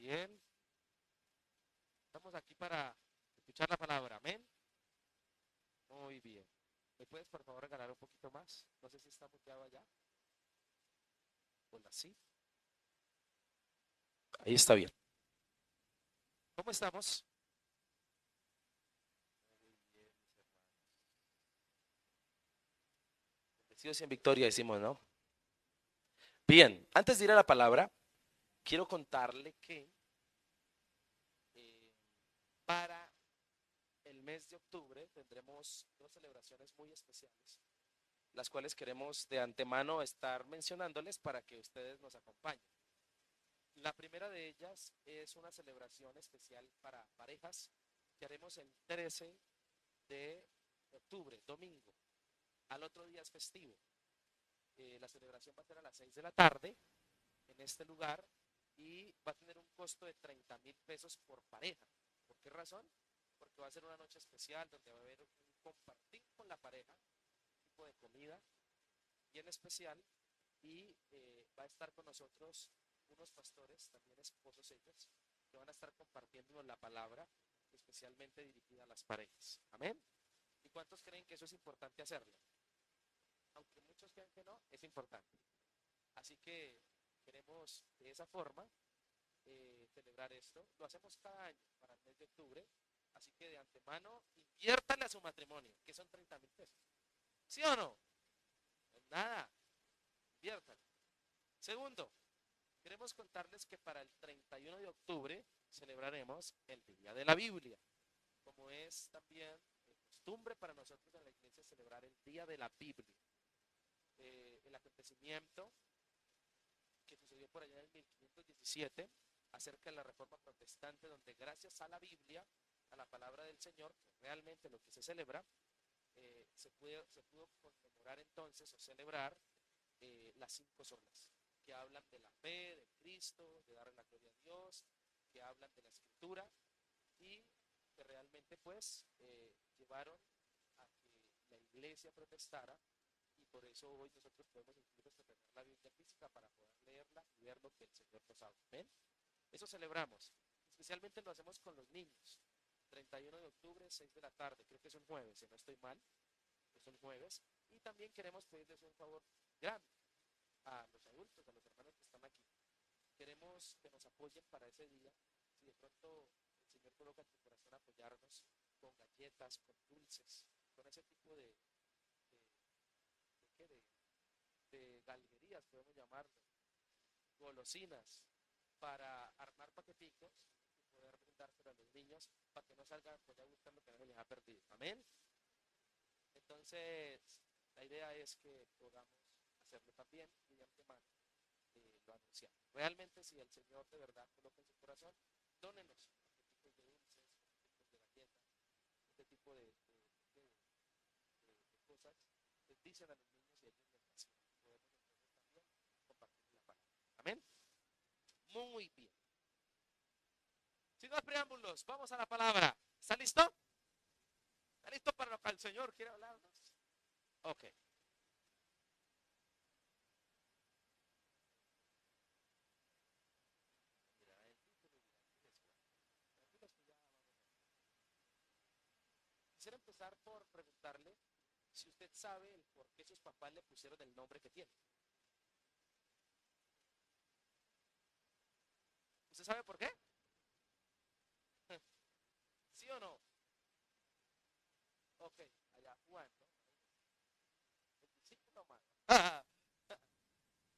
bien. Estamos aquí para escuchar la palabra. Amén. Muy bien. ¿Me puedes por favor regalar un poquito más? No sé si está muteado allá. Hola, sí. Ahí está bien. ¿Cómo estamos? Muy bien, mis hermanos. Bendecidos y en victoria, decimos, ¿no? Bien, antes de ir a la palabra, quiero contarle que eh, para el mes de octubre tendremos dos celebraciones muy especiales, las cuales queremos de antemano estar mencionándoles para que ustedes nos acompañen. La primera de ellas es una celebración especial para parejas que haremos el 13 de octubre, domingo. Al otro día es festivo. La celebración va a ser a las 6 de la tarde en este lugar y va a tener un costo de 30.000 pesos por pareja. ¿Por qué razón? Porque va a ser una noche especial donde va a haber un compartir con la pareja, un tipo de comida bien especial y va a estar con nosotros unos pastores, también esposos ellos, que van a estar compartiéndonos la palabra especialmente dirigida a las parejas. Amén. ¿Y cuántos creen que eso es importante hacerlo? Aunque muchos crean que no, es importante. Así que queremos de esa forma celebrar esto. Lo hacemos cada año para el mes de octubre. Así que de antemano, inviértanle a su matrimonio, que son 30.000 pesos. ¿Sí o no? Pues nada, inviértanle. Segundo, queremos contarles que para el 31 de octubre celebraremos el Día de la Biblia, como es también costumbre para nosotros en la iglesia celebrar el Día de la Biblia. El acontecimiento que sucedió por allá en el 1517 acerca de la Reforma Protestante, donde gracias a la Biblia, a la palabra del Señor, que realmente lo que se celebra, se pudo conmemorar entonces o celebrar las 5 solas, que hablan de la fe, de Cristo, de darle la gloria a Dios, que hablan de la escritura y que realmente pues llevaron a que la iglesia protestara y por eso hoy nosotros podemos incluso tener la Biblia física para poder leerla y ver lo que el Señor nos habla. ¿Ven? Eso celebramos. Especialmente lo hacemos con los niños. 31 de octubre, 6 de la tarde. Creo que es un jueves, si no estoy mal. Es un jueves. Y también queremos pedirles un favor grande a los adultos, a los hermanos que están aquí. Queremos que nos apoyen para ese día. Si de pronto el Señor coloca en tu corazón apoyarnos con galletas, con dulces, con ese tipo ¿qué? De galguerías, podemos llamarlo, golosinas, para armar paqueticos y poder brindárselo a los niños para que no salgan por allá buscando que no se les ha perdido. Amén. Entonces, la idea es que podamos hacerlo también y de antemano lo anunciamos. Realmente, si el Señor de verdad coloca en su corazón, dónenos paqueticos de dulces, paqueticos de galletas, este tipo de cosas. Les dicen a los niños y ellos les fascina. Podemos entonces también compartir la palabra. Amén. Muy bien. Sin más preámbulos, vamos a la palabra. ¿Está listo? ¿Está listo para lo que el Señor quiere hablarnos? Ok. Mirará el título y dirá, ¿quién es Juan? Tranquilos que ya vamos a ver. Quisiera empezar por preguntarle si usted sabe el por qué sus papás le pusieron el nombre que tiene. ¿Usted sabe por qué? ¿Sí o no? Ok, allá Juan, ¿no? El discípulo amado.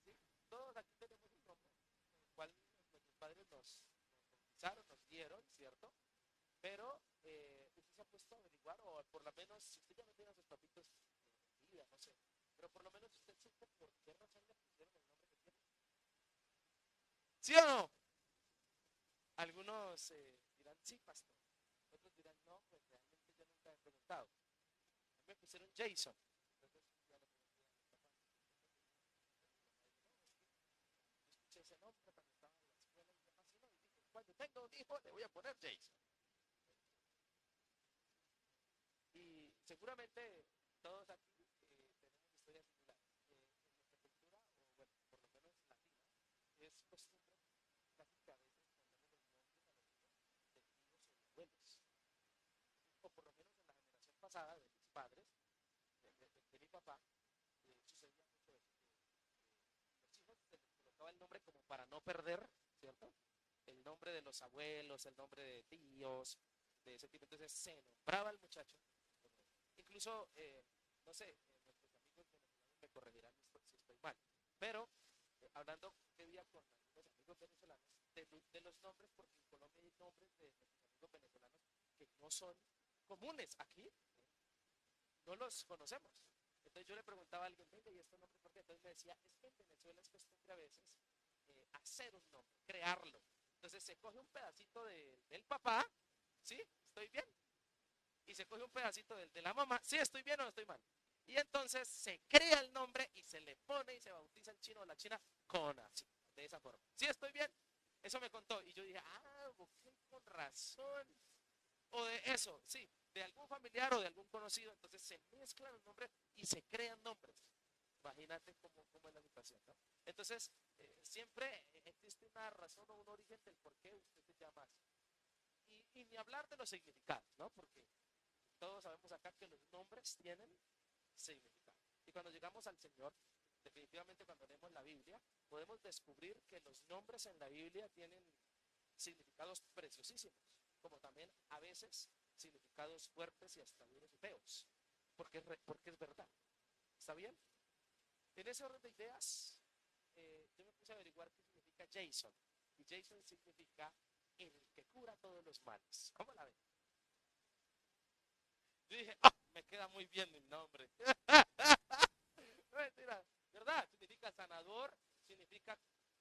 ¿Sí? Todos aquí tenemos un nombre, el cual nuestros padres nos bautizaron, nos dieron, ¿cierto? Pero usted se ha puesto a averiguar, o por lo menos, si usted ya no tiene a sus papitos en vida, no sé, pero por lo menos usted supo por qué razón le pusieron el nombre que tiene. ¿Sí o no? Algunos dirán, sí, pastor. Otros dirán, no, pues realmente yo nunca he preguntado. A mí me pusieron Jason. Entonces ya le pregunté a mis papás. Yo escuché ese nombre cuando estaba en la escuela y me fascinó. Y dije, cuando tenga un hijo, le voy a poner Jason. Y seguramente todos aquí tenemos historias similares. En nuestra cultura, o bueno, por lo menos latina, es costumbre práctica a veces ponerle los pasada de mis padres, de mi papá, sucedía mucho eso. Los hijos se les colocaba el nombre como para no perder, ¿cierto? El nombre de los abuelos, el nombre de tíos, de ese tipo. Entonces se nombraba al muchacho. Incluso, no sé, nuestros amigos venezolanos me corregirán si estoy mal, pero hablando que día con algunos amigos venezolanos, de los nombres, porque en Colombia hay nombres de nuestros amigos venezolanos que no son comunes aquí, no los conocemos. Entonces yo le preguntaba a alguien, venga, ¿y estos nombres por qué? Entonces me decía, es que en Venezuela es costumbre a veces hacer un nombre, crearlo. Entonces se coge un pedacito del papá, ¿sí? ¿Estoy bien? Y se coge un pedacito de la mamá, ¿sí estoy bien o no estoy mal? Y entonces se crea el nombre y se le pone y se bautiza el chino o la china con así, de esa forma. ¿Sí estoy bien? Eso me contó. Y yo dije, ok, con razón. O de eso, sí, de algún familiar o de algún conocido. Entonces se mezclan los nombres y se crean nombres. Imagínate cómo es la situación, ¿no? Entonces, siempre existe una razón o un origen del por qué usted se llama así. Y ni hablar de los significados, ¿no? Porque todos sabemos acá que los nombres tienen significado. Y cuando llegamos al Señor, definitivamente cuando leemos la Biblia, podemos descubrir que los nombres en la Biblia tienen significados preciosísimos, como también a veces significados fuertes y hasta duros y feos, porque es verdad. ¿Está bien? En ese orden de ideas, yo me puse a averiguar qué significa Jason. Y Jason significa el que cura todos los males. ¿Cómo la ven? Yo dije, me queda muy bien mi nombre. No, mentira, ¿verdad? Significa sanador, significa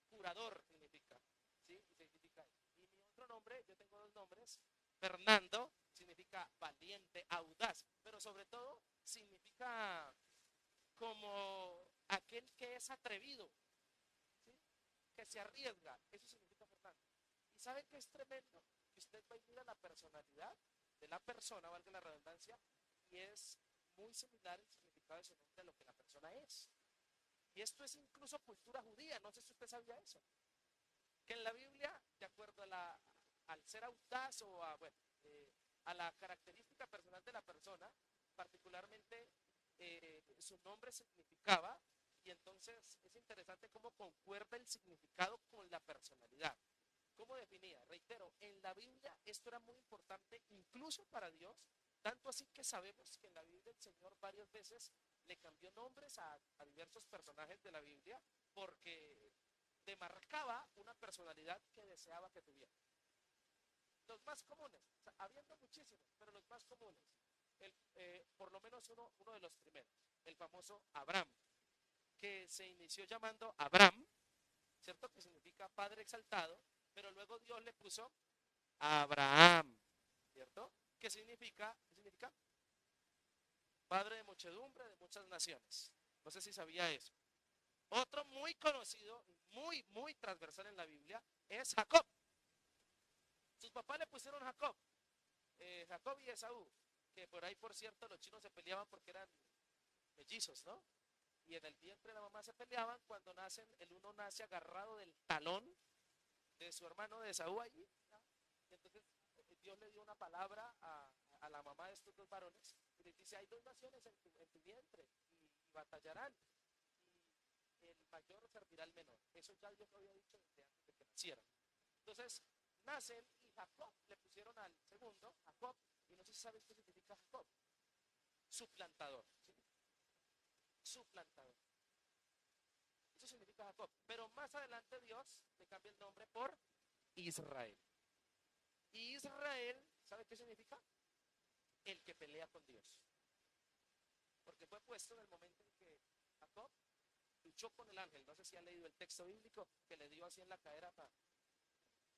curador, significa. ¿Sí? Y significa. Y mi otro nombre, yo tengo dos nombres. Fernando significa valiente, audaz, pero sobre todo significa como aquel que es atrevido, ¿sí? Que se arriesga. Eso significa Fernando. ¿Y sabe qué es tremendo? Que usted va y mira la personalidad de la persona, valga la redundancia, y es muy similar el significado de su nombre a lo que la persona es. Y esto es incluso cultura judía, no sé si usted sabía eso. Que en la Biblia, de acuerdo al ser audaz o bueno, a la característica personal de la persona, particularmente su nombre significaba, y entonces es interesante cómo concuerda el significado con la personalidad. ¿Cómo definía? Reitero, en la Biblia esto era muy importante incluso para Dios, tanto así que sabemos que en la Biblia el Señor varias veces le cambió nombres a diversos personajes de la Biblia porque demarcaba una personalidad que deseaba que tuviera. Los más comunes, o sea, habiendo muchísimos, pero los más comunes, por lo menos uno de los primeros, el famoso Abraham, que se inició llamando Abraham, ¿cierto? Que significa Padre exaltado, pero luego Dios le puso Abraham, ¿cierto? ¿Qué significa? Padre de muchedumbre de muchas naciones. No sé si sabía eso. Otro muy conocido, muy transversal en la Biblia, es Jacob. Sus papás le pusieron Jacob, Jacob y Esaú, que por ahí, por cierto, los chinos se peleaban porque eran mellizos, ¿no? Y en el vientre de la mamá se peleaban cuando nacen, el uno nace agarrado del talón de su hermano de Esaú allí, ¿no? Y entonces Dios le dio una palabra a la mamá de estos dos varones y les dice, hay dos naciones en tu vientre y batallarán y el mayor servirá al menor. Eso ya Dios lo había dicho desde antes de que nacieran. Entonces nacen y Jacob le pusieron al segundo, Jacob, y no sé si sabes qué significa Jacob, suplantador, ¿sí? Suplantador. Eso significa Jacob. Pero más adelante Dios le cambia el nombre por Israel. Y Israel, ¿sabe qué significa? El que pelea con Dios. Porque fue puesto en el momento en que Jacob luchó con el ángel. No sé si ha leído el texto bíblico que le dio así en la cadera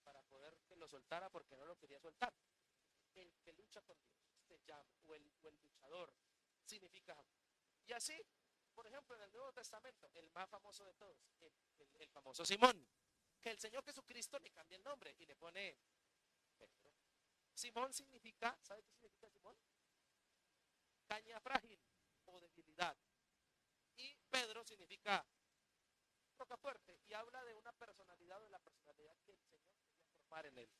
para poder que lo soltara porque no lo quería soltar. El que lucha con Dios se llama, o el luchador, significa Jacob. Y así, por ejemplo, en el Nuevo Testamento, el más famoso de todos, el famoso Simón, que el Señor Jesucristo le cambia el nombre y le pone Pedro. Simón significa, ¿sabe qué significa Simón? Caña frágil o debilidad. Y Pedro significa roca fuerte y habla de una personalidad o de la personalidad que el Señor quería formar en él.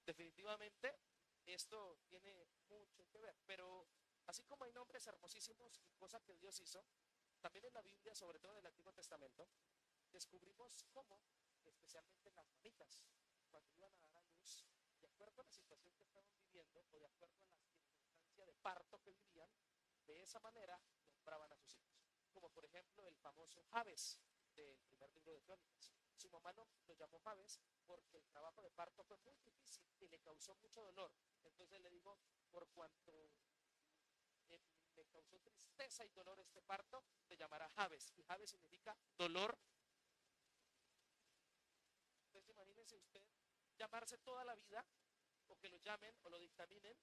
Definitivamente esto tiene mucho que ver, pero Así como hay nombres hermosísimos y cosas que Dios hizo, también en la Biblia, sobre todo en el Antiguo Testamento, descubrimos cómo, especialmente las mamitas, cuando iban a dar a luz, de acuerdo a la situación que estaban viviendo o de acuerdo a la circunstancia de parto que vivían, de esa manera nombraban a sus hijos. Como por ejemplo el famoso Jabes del primer libro de Crónicas. Su mamá no, lo llamó Jabes porque el trabajo de parto fue muy difícil y le causó mucho dolor. Entonces le dijo, por cuanto me causó tristeza y dolor este parto, te llamará Jabes. Y Jabes significa dolor. Entonces imagínense usted llamarse toda la vida, o que lo llamen o lo dictaminen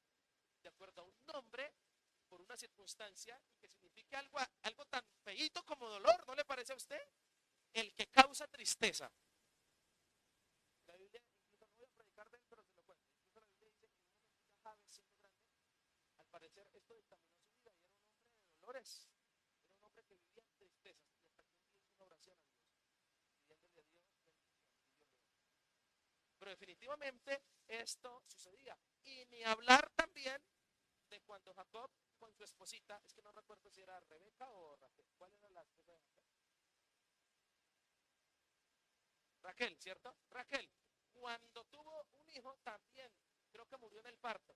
de acuerdo a un nombre por una circunstancia y que signifique algo tan feíto como dolor, ¿no le parece a usted? El que causa tristeza. La Biblia, incluso no voy a predicar de él, pero se lo cuento. Incluso la Biblia dice que uno escucha a Jabes siendo grande, al parecer esto dictaminó su vida y era un hombre de dolores, era un hombre que vivía en tristezas y hasta que un día hizo una oración a Dios, pidiéndole a Dios bendición y Dios le dio. Pero definitivamente esto sucedía. Y ni hablar también de cuando Jacob con su esposita, es que no recuerdo si era Rebeca o Raquel, ¿cuál era la esposa de Jacob? Raquel, ¿cierto? Raquel, cuando tuvo un hijo también, creo que murió en el parto,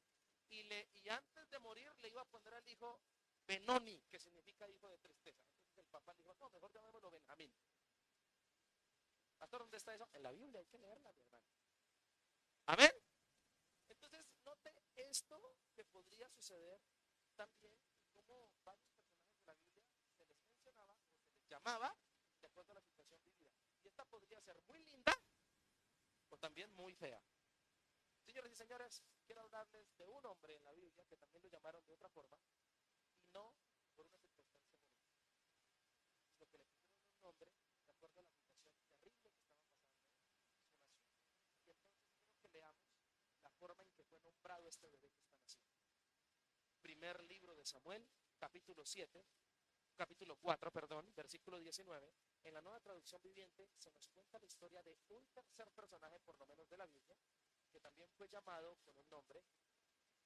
y antes de morir le iba a poner al hijo Benoni, que significa hijo de tristeza. Entonces el papá le dijo, no, mejor llamémoslo Benjamín. ¿Pastor, dónde está eso? En la Biblia, hay que leerla, mi hermano. Amén. Entonces, note esto que podría suceder también, como varios personajes de la Biblia se les mencionaba o se les llamaba de acuerdo a la situación vivida. Y esta podría ser muy linda o también muy fea. Señores y señores, quiero hablarles de un hombre en la Biblia que también lo llamaron de otra forma, y no por una circunstancia bonita, sino que le pusieron un nombre de acuerdo a la situación terrible que estaba pasando en su nación. Y entonces quiero que leamos la forma en que fue nombrado este bebé que está naciendo. Primer libro de Samuel, capítulo 4, perdón, versículo 19. En la Nueva Traducción Viviente se nos cuenta la historia de un tercer personaje, por lo menos de la Biblia, que también fue llamado con un nombre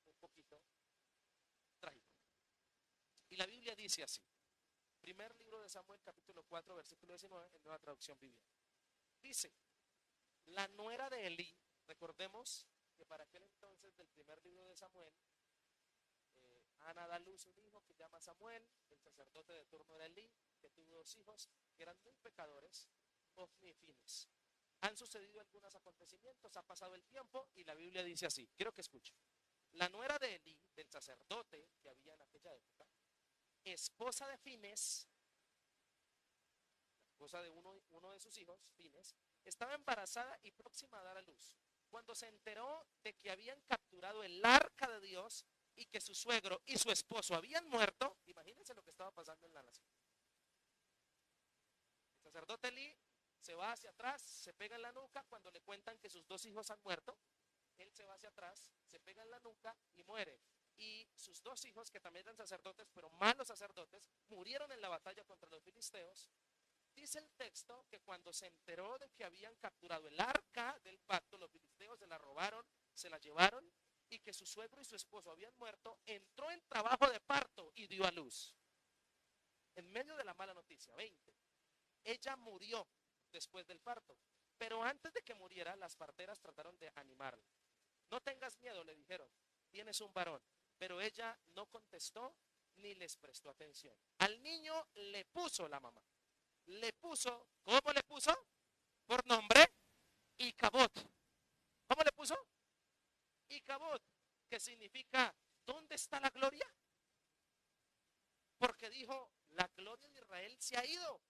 un poquito trágico. Y la Biblia dice así, primer libro de Samuel, capítulo 4, versículo 19, en Nueva Traducción Viviente. Dice, la nuera de Elí, recordemos que para aquel entonces del primer libro de Samuel, Ana da luz un hijo que llama Samuel, el sacerdote de turno era Elí, que tuvo dos hijos que eran muy pecadores, Ofni y Fines. Han sucedido algunos acontecimientos, ha pasado el tiempo y la Biblia dice así, quiero que escuchen. La nuera de Elí, del sacerdote que había en aquella época, esposa de Fines, la esposa de uno de sus hijos, Fines, estaba embarazada y próxima a dar a luz. Cuando se enteró de que habían capturado el arca de Dios y que su suegro y su esposo habían muerto, imagínense lo que estaba pasando en la nación. El sacerdote Elí se va hacia atrás, se pega en la nuca cuando le cuentan que sus dos hijos han muerto. Él se va hacia atrás, se pega en la nuca y muere. Y sus dos hijos, que también eran sacerdotes, pero malos sacerdotes, murieron en la batalla contra los filisteos. Dice el texto que cuando se enteró de que habían capturado el arca del pacto, los filisteos se la robaron, se la llevaron, y que su suegro y su esposo habían muerto, entró en trabajo de parto y dio a luz. En medio de la mala noticia, 20. Ella murió después del parto, pero antes de que muriera, las parteras trataron de animarla. No tengas miedo, le dijeron, tienes un varón. Pero ella no contestó ni les prestó atención. Al niño le puso la mamá. Le puso, ¿cómo le puso? Por nombre, Icabod. ¿Cómo le puso? Icabod, que significa, ¿dónde está la gloria? Porque dijo, la gloria de Israel se ha ido.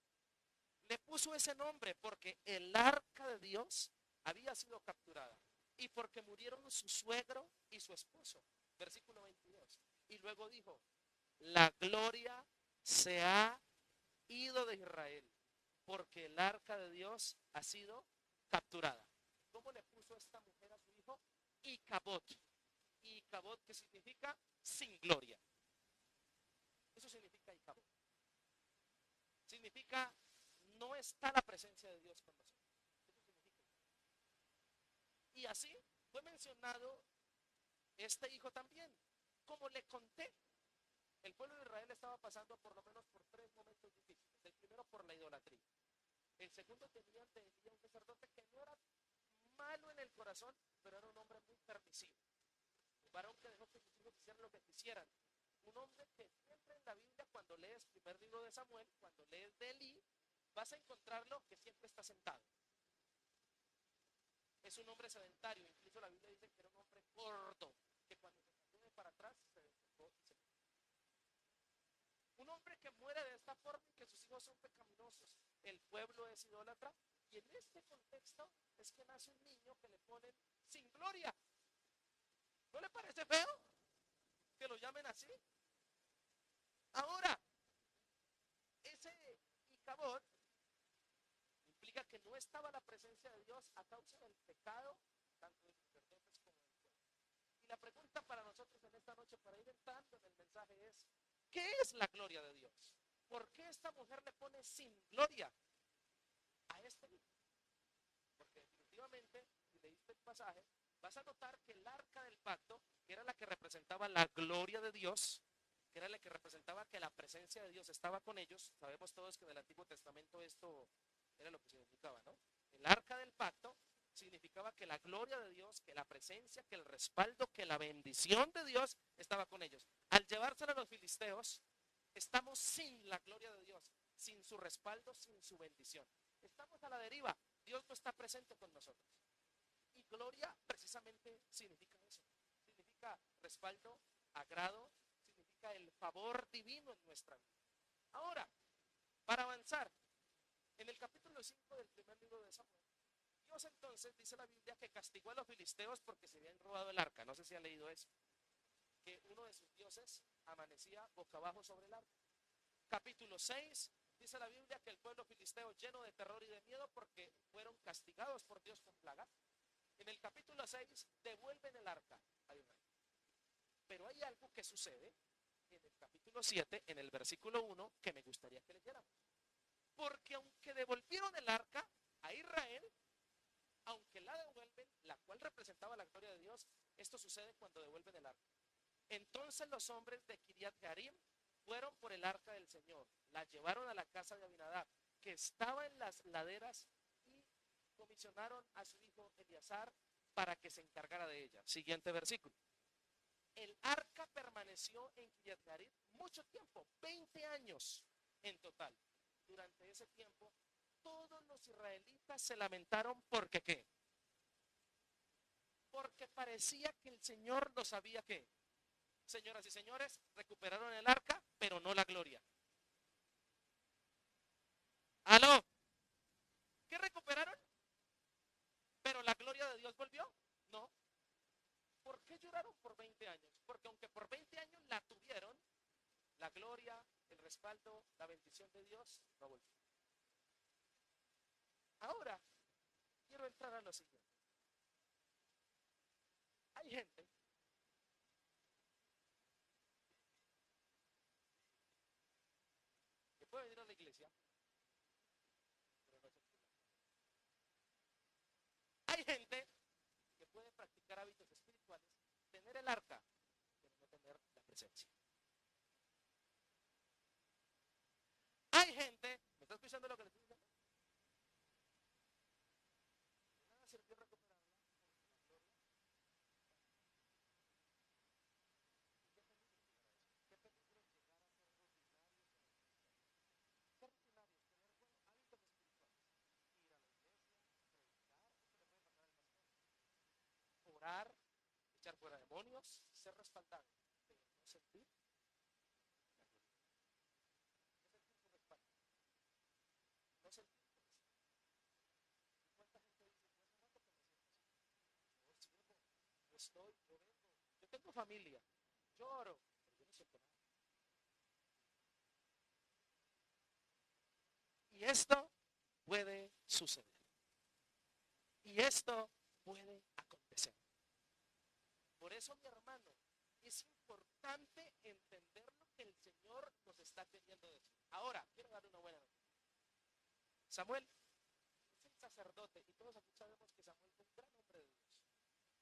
Le puso ese nombre porque el arca de Dios había sido capturada y porque murieron su suegro y su esposo. Versículo 22. Y luego dijo, la gloria se ha ido de Israel porque el arca de Dios ha sido capturada. ¿Cómo le puso esta mujer a su hijo? Icabod. Icabod, que significa sin gloria. Eso significa Icabod. Significa no está la presencia de Dios con nosotros. Eso significa. Y así fue mencionado este hijo también, como le conté. El pueblo de Israel estaba pasando por lo menos por tres momentos difíciles. El primero por la idolatría. El segundo tenían de Elías un sacerdote que no era malo en el corazón, pero era un hombre muy permisivo. Un varón que dejó que sus hijos hicieran lo que quisieran. Un hombre que siempre en la Biblia, cuando lees el primer libro de Samuel, cuando lees de Elí, vas a encontrarlo que siempre está sentado. Es un hombre sedentario, incluso la Biblia dice que era un hombre gordo, que cuando se sacude para atrás se despejó y se fue. Un hombre que muere de esta forma y que sus hijos son pecaminosos. El pueblo es idólatra. Y en este contexto es que nace un niño que le ponen sin gloria. ¿No le parece feo que lo llamen así? Ahora, ese Icabod implica que no estaba la presencia de Dios a causa del pecado, tanto de los sacerdotes como del pueblo. Y la pregunta para nosotros en esta noche, para ir entrando en el mensaje, es: ¿qué es la gloria de Dios? ¿Por qué esta mujer le pone sin gloria a este niño? Porque definitivamente, si leíste el pasaje, vas a notar que el arca del pacto, que era la que representaba la gloria de Dios, que era la que representaba que la presencia de Dios estaba con ellos. Sabemos todos que en el Antiguo Testamento esto era lo que significaba, ¿no? El arca del pacto significaba que la gloria de Dios, que la presencia, que el respaldo, que la bendición de Dios estaba con ellos. Al llevársela a los filisteos, estamos sin la gloria de Dios, sin su respaldo, sin su bendición. Estamos a la deriva. Dios no está presente con nosotros. Y gloria precisamente significa eso. Significa respaldo, agrado, significa el favor divino en nuestra vida. Ahora, para avanzar, en el capítulo 5 del primer libro de Samuel, Dios entonces dice la Biblia que castigó a los filisteos porque se habían robado el arca. No sé si han leído eso. Que uno de sus dioses amanecía boca abajo sobre el arca. Capítulo 6, dice la Biblia que el pueblo filisteo lleno de terror y de miedo porque fueron castigados por Dios con plagas. En el capítulo 6 devuelven el arca a Israel. Pero hay algo que sucede en el capítulo 7, en el versículo 1, que me gustaría que leyéramos. Porque aunque devolvieron el arca a Israel, aunque la devuelven, la cual representaba la gloria de Dios, esto sucede cuando devuelven el arca. Entonces los hombres de Kiriat Jearim fueron por el arca del Señor, la llevaron a la casa de Abinadab, que estaba en las laderas, y comisionaron a su hijo Eleazar para que se encargara de ella. Siguiente versículo. El arca permaneció en Kiriat Jearim mucho tiempo, 20 años en total. Durante ese tiempo, todos los israelitas se lamentaron porque ¿qué? Porque parecía que el Señor no sabía qué. Señoras y señores, recuperaron el arca, pero no la gloria. ¿Aló? ¿Qué recuperaron? ¿Pero la gloria de Dios volvió? No. ¿Por qué lloraron por 20 años? Porque aunque por 20 años la tuvieron, la gloria, el respaldo, la bendición de Dios no volvió. Ahora, quiero entrar a lo siguiente. Hay gente que puede venir a la iglesia, pero no es secular. Hay gente que puede practicar hábitos espirituales, tener el arca, pero no tener la presencia. Hay gente, ¿me está escuchando lo que le estoy diciendo? De nada sirvió recuperarla porque la gloria. ¿Qué peligro llegar a ser rutinarios en el cristiano? ¿Qué rutinarios? Tener buenos hábitos espirituales. Ir a la iglesia, predicar, eso le puede pasar al pastor. Orar, echar fuera demonios, ser respaldado, pero no sentir la gloria. No sentir su respaldo, no sentir su presencia. ¿Y cuánta gente dice: yo hace rato que me siento así? Yo sirvo, yo estoy, yo vengo, yo tengo familia, yo oro, pero yo no siento nada. Y esto puede suceder. Y esto puede acontecer. Por eso, mi hermano, es importante entender lo que el Señor nos está queriendo decir. Ahora, quiero darle una buena noticia. Samuel es el sacerdote, y todos aquí sabemos que Samuel fue un gran hombre de Dios.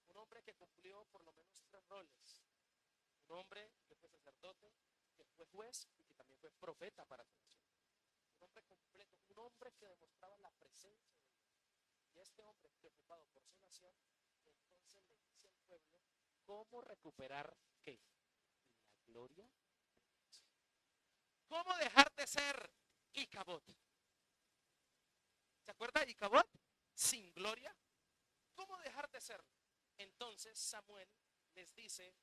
Un hombre que cumplió por lo menos 3 roles. Un hombre que fue sacerdote, que fue juez y que también fue profeta para su nación. Un hombre completo, un hombre que demostraba la presencia de Dios. Y este hombre, preocupado por su nación, entonces le dice al pueblo cómo recuperar ¿qué? La gloria. ¿Cómo dejar de ser Icabod? ¿Se acuerda de Icabod? Sin gloria. ¿Cómo dejar de serlo? Entonces Samuel les dice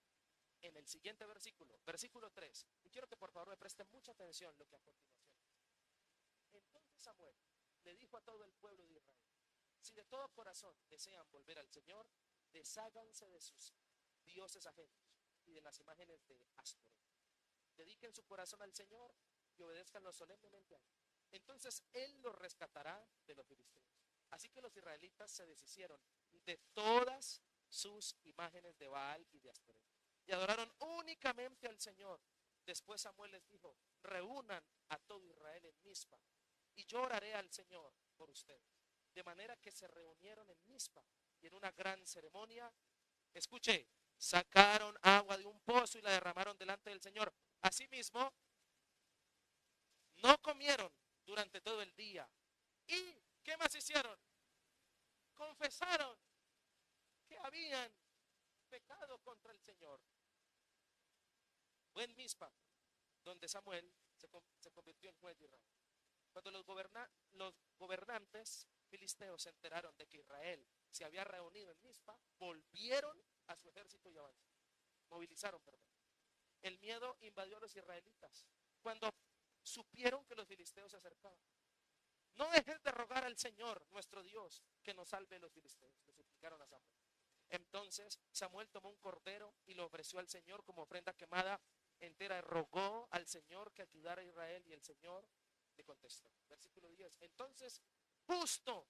en el siguiente versículo, versículo 3, y quiero que por favor me presten mucha atención lo que a continuación. Entonces Samuel le dijo a todo el pueblo de Israel, si de todo corazón desean volver al Señor, desháganse de sus dioses ajenos y de las imágenes de Astoret. Dediquen su corazón al Señor y obedézcanlo solemnemente a Él. Entonces Él los rescatará de los filisteos. Así que los israelitas se deshicieron de todas sus imágenes de Baal y de Astoret y adoraron únicamente al Señor. Después Samuel les dijo, reúnan a todo Israel en Mizpa y yo oraré al Señor por ustedes. De manera que se reunieron en Mizpa y en una gran ceremonia, escuche, sacaron agua de un pozo y la derramaron delante del Señor. Asimismo, no comieron durante todo el día. ¿Y qué más hicieron? Confesaron que habían pecado contra el Señor. Fue en Mizpa donde Samuel se convirtió en juez de Israel. Cuando los gobernantes filisteos se enteraron de que Israel se había reunido en Mizpa, volvieron a su ejército y avanzaron. Movilizaron, perdón. El miedo invadió a los israelitas cuando supieron que los filisteos se acercaban. No dejes de rogar al Señor, nuestro Dios, que nos salve de los filisteos, le suplicaron a Samuel. Entonces Samuel tomó un cordero y lo ofreció al Señor como ofrenda quemada entera. Rogó al Señor que ayudara a Israel y el Señor le contestó. Versículo 10. Entonces, justo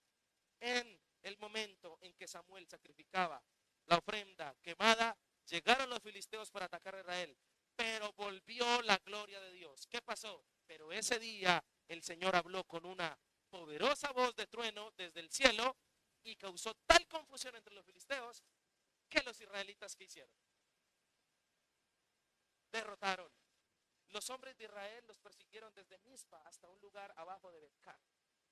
en el momento en que Samuel sacrificaba la ofrenda quemada, llegaron los filisteos para atacar a Israel, pero volvió la gloria de Dios. ¿Qué pasó? Pero ese día el Señor habló con una poderosa voz de trueno desde el cielo y causó tal confusión entre los filisteos que los israelitas, ¿qué hicieron? Derrotaron. Los hombres de Israel los persiguieron desde Mizpa hasta un lugar abajo de Betcar,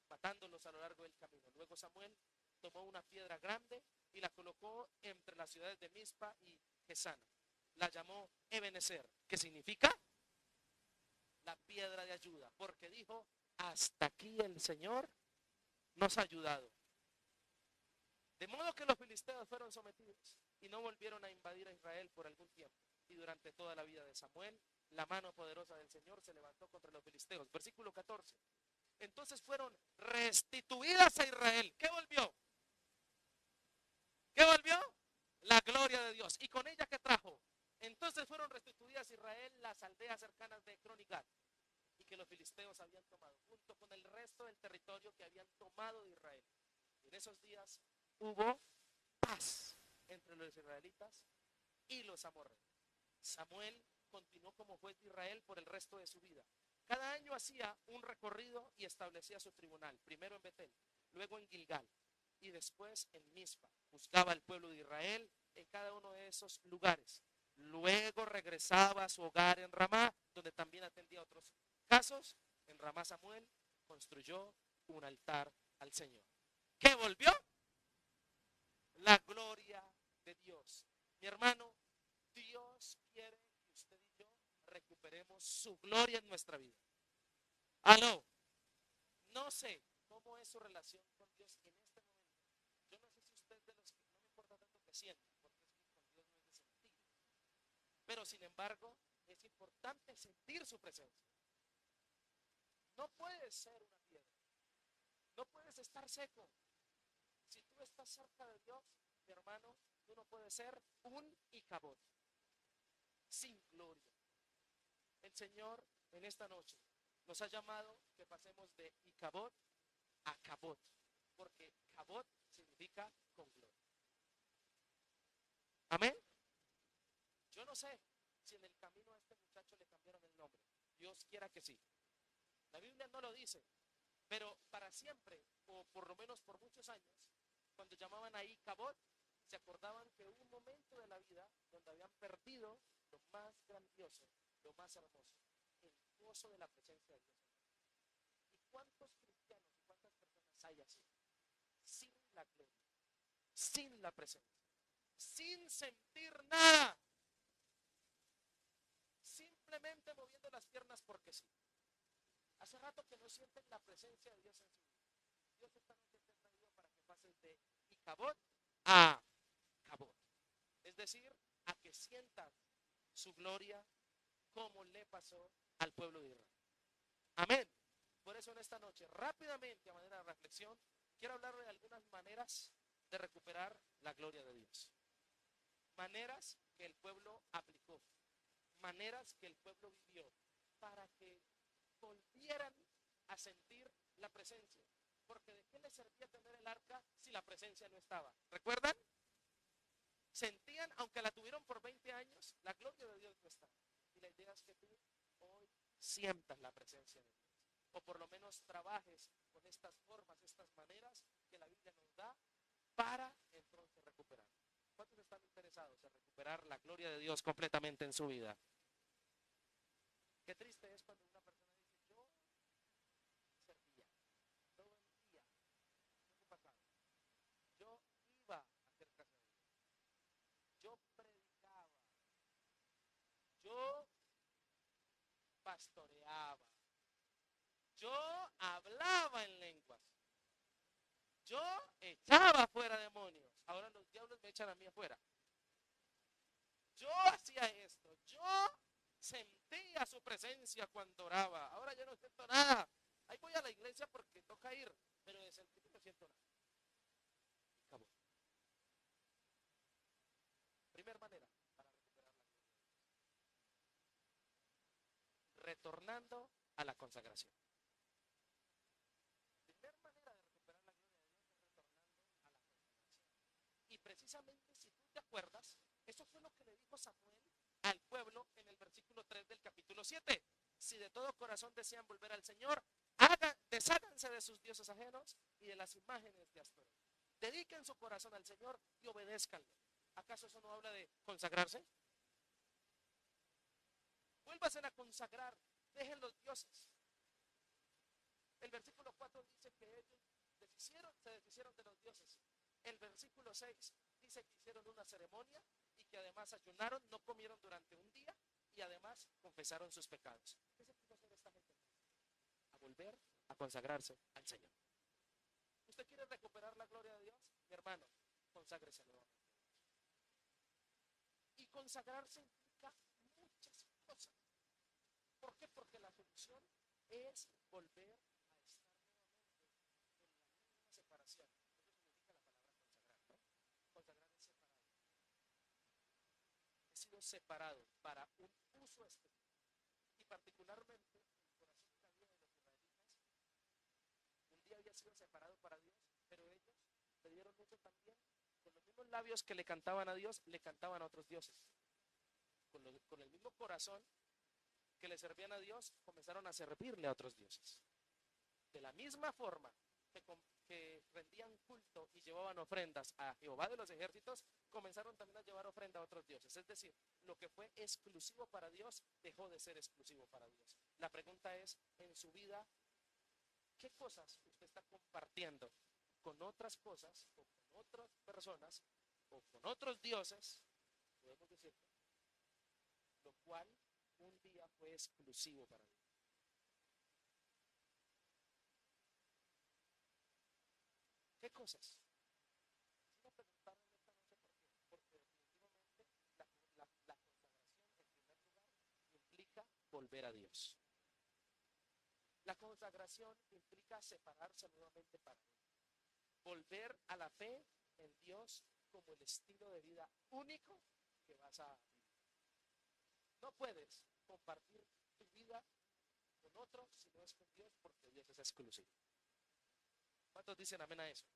matándolos a lo largo del camino. Luego Samuel tomó una piedra grande y la colocó entre las ciudades de Mizpa y Gesana. La llamó Ebenezer, que significa la piedra de ayuda, porque dijo, hasta aquí el Señor nos ha ayudado. De modo que los filisteos fueron sometidos y no volvieron a invadir a Israel por algún tiempo. Y durante toda la vida de Samuel, la mano poderosa del Señor se levantó contra los filisteos. Versículo 14. Entonces fueron restituidas a Israel. ¿Qué volvió? ¿Qué volvió? La gloria de Dios. ¿Y con ella qué trajo? Entonces fueron restituidas a Israel las aldeas cercanas de Cronigat y que los filisteos habían tomado, junto con el resto del territorio que habían tomado de Israel. En esos días hubo paz entre los israelitas y los amorreos. Samuel continuó como juez de Israel por el resto de su vida. Cada año hacía un recorrido y establecía su tribunal, primero en Betel, luego en Gilgal y después en Mizpa. Juzgaba al pueblo de Israel en cada uno de esos lugares. Luego regresaba a su hogar en Ramá, donde también atendía otros casos. En Ramá Samuel construyó un altar al Señor. ¿Qué volvió? La gloria de Dios. Mi hermano, Dios quiere que usted y yo recuperemos su gloria en nuestra vida. Aló, no sé cómo es su relación con Dios en este momento. Yo no sé si usted es de los que no me importa tanto que sienta, porque es que con Dios no es de sentir. Pero sin embargo, es importante sentir su presencia. No puedes ser una piedra. No puedes estar seco. Si tú estás cerca de Dios, mi hermano, tú no puedes ser un Icabod sin gloria. El Señor en esta noche nos ha llamado que pasemos de Icabod a Cabot, porque Cabot significa con gloria. Amén. Yo no sé si en el camino a este muchacho le cambiaron el nombre. Dios quiera que sí. La Biblia no lo dice, pero para siempre, o por lo menos por muchos años, cuando llamaban ahí Cabot, se acordaban que hubo un momento de la vida donde habían perdido lo más grandioso lo más hermoso, el gozo de la presencia de Dios. ¿Y cuántos cristianos y cuántas personas hay así? Sin la gloria, sin la presencia, sin sentir nada, simplemente moviendo las piernas porque sí. Hace rato que no sienten la presencia de Dios en su vida. Dios esta noche te ha traído para que pases de Icabod a Cabot. Es decir, a que sientas su gloria como le pasó al pueblo de Israel. Amén. Por eso en esta noche, rápidamente, a manera de reflexión, quiero hablar de algunas maneras de recuperar la gloria de Dios. Maneras que el pueblo aplicó, maneras que el pueblo vivió para que volvieran a sentir la presencia. Porque ¿de qué les servía tener el arca si la presencia no estaba? ¿Recuerdan? Sentían, aunque la tuvieron por 20 años, la gloria de Dios no estaba. Y la idea es que tú hoy sientas la presencia de Dios. O por lo menos trabajes con estas formas, estas maneras que la Biblia nos da para entonces recuperar. ¿Cuántos están interesados en recuperar la gloria de Dios completamente en su vida? Qué triste es cuando una persona dice, yo servía todo el día, ¿qué pasaba? Yo iba a hacer casa de Dios, yo predicaba, yo pastoreaba, yo hablaba en lenguas, yo echaba fuera demonios. Ahora los diablos me echan a mí afuera. Yo hacía esto, yo sentía su presencia cuando oraba. Ahora yo no siento nada. Ahí voy a la iglesia porque toca ir, pero de sentir no siento nada. Acabó. Primera manera para recuperar la gloria de Dios. Retornando a la consagración. Primera manera de recuperar la gloria de Dios es retornando a la consagración. Y precisamente, si tú te acuerdas, eso fue lo que le dijo Samuel al pueblo en el versículo 3 del capítulo 7. Si de todo corazón desean volver al Señor, desháganse de sus dioses ajenos y de las imágenes de Astoreth. Dediquen su corazón al Señor y obedézcanle. ¿Acaso eso no habla de consagrarse? Vuélvanse a consagrar, dejen los dioses. El versículo 4 dice que ellos se deshicieron de los dioses. El versículo 6 dice que hicieron una ceremonia y que además ayunaron, no comieron durante un día y además confesaron sus pecados. ¿Qué se quiso hacer esta gente? A volver a consagrarse al Señor. ¿Usted quiere recuperar la gloria de Dios? Mi hermano, conságrese nuevamente. Y consagrarse implica muchas cosas. ¿Por qué? Porque la solución es volver a estar nuevamente en la separación. Eso significa la palabra consagrar, ¿no? Consagrar es separado. He sido separado para un uso específico. Y particularmente el corazón y la vida de los israelitas un día había sido separado para Dios, pero ellos le dieron mucho también. Con los mismos labios que le cantaban a Dios, le cantaban a otros dioses. Con el mismo corazón que le servían a Dios, comenzaron a servirle a otros dioses. De la misma forma que rendían culto y llevaban ofrendas a Jehová de los ejércitos, comenzaron también a llevar ofrenda a otros dioses. Es decir, lo que fue exclusivo para Dios dejó de ser exclusivo para Dios. La pregunta es, en su vida, ¿qué cosas usted está compartiendo con otras cosas o con otras personas o con otros dioses, podemos decirlo, lo cual un día fue exclusivo para Dios? ¿Qué cosas? Quiero preguntarle esta noche por qué. Porque definitivamente la consagración, en primer lugar, implica volver a Dios. La consagración implica separarse nuevamente para Él. Volver a la fe en Dios como el estilo de vida único que vas a vivir. No puedes compartir tu vida con otro si no es con Dios, porque Dios es exclusivo. ¿Cuántos dicen amén a eso?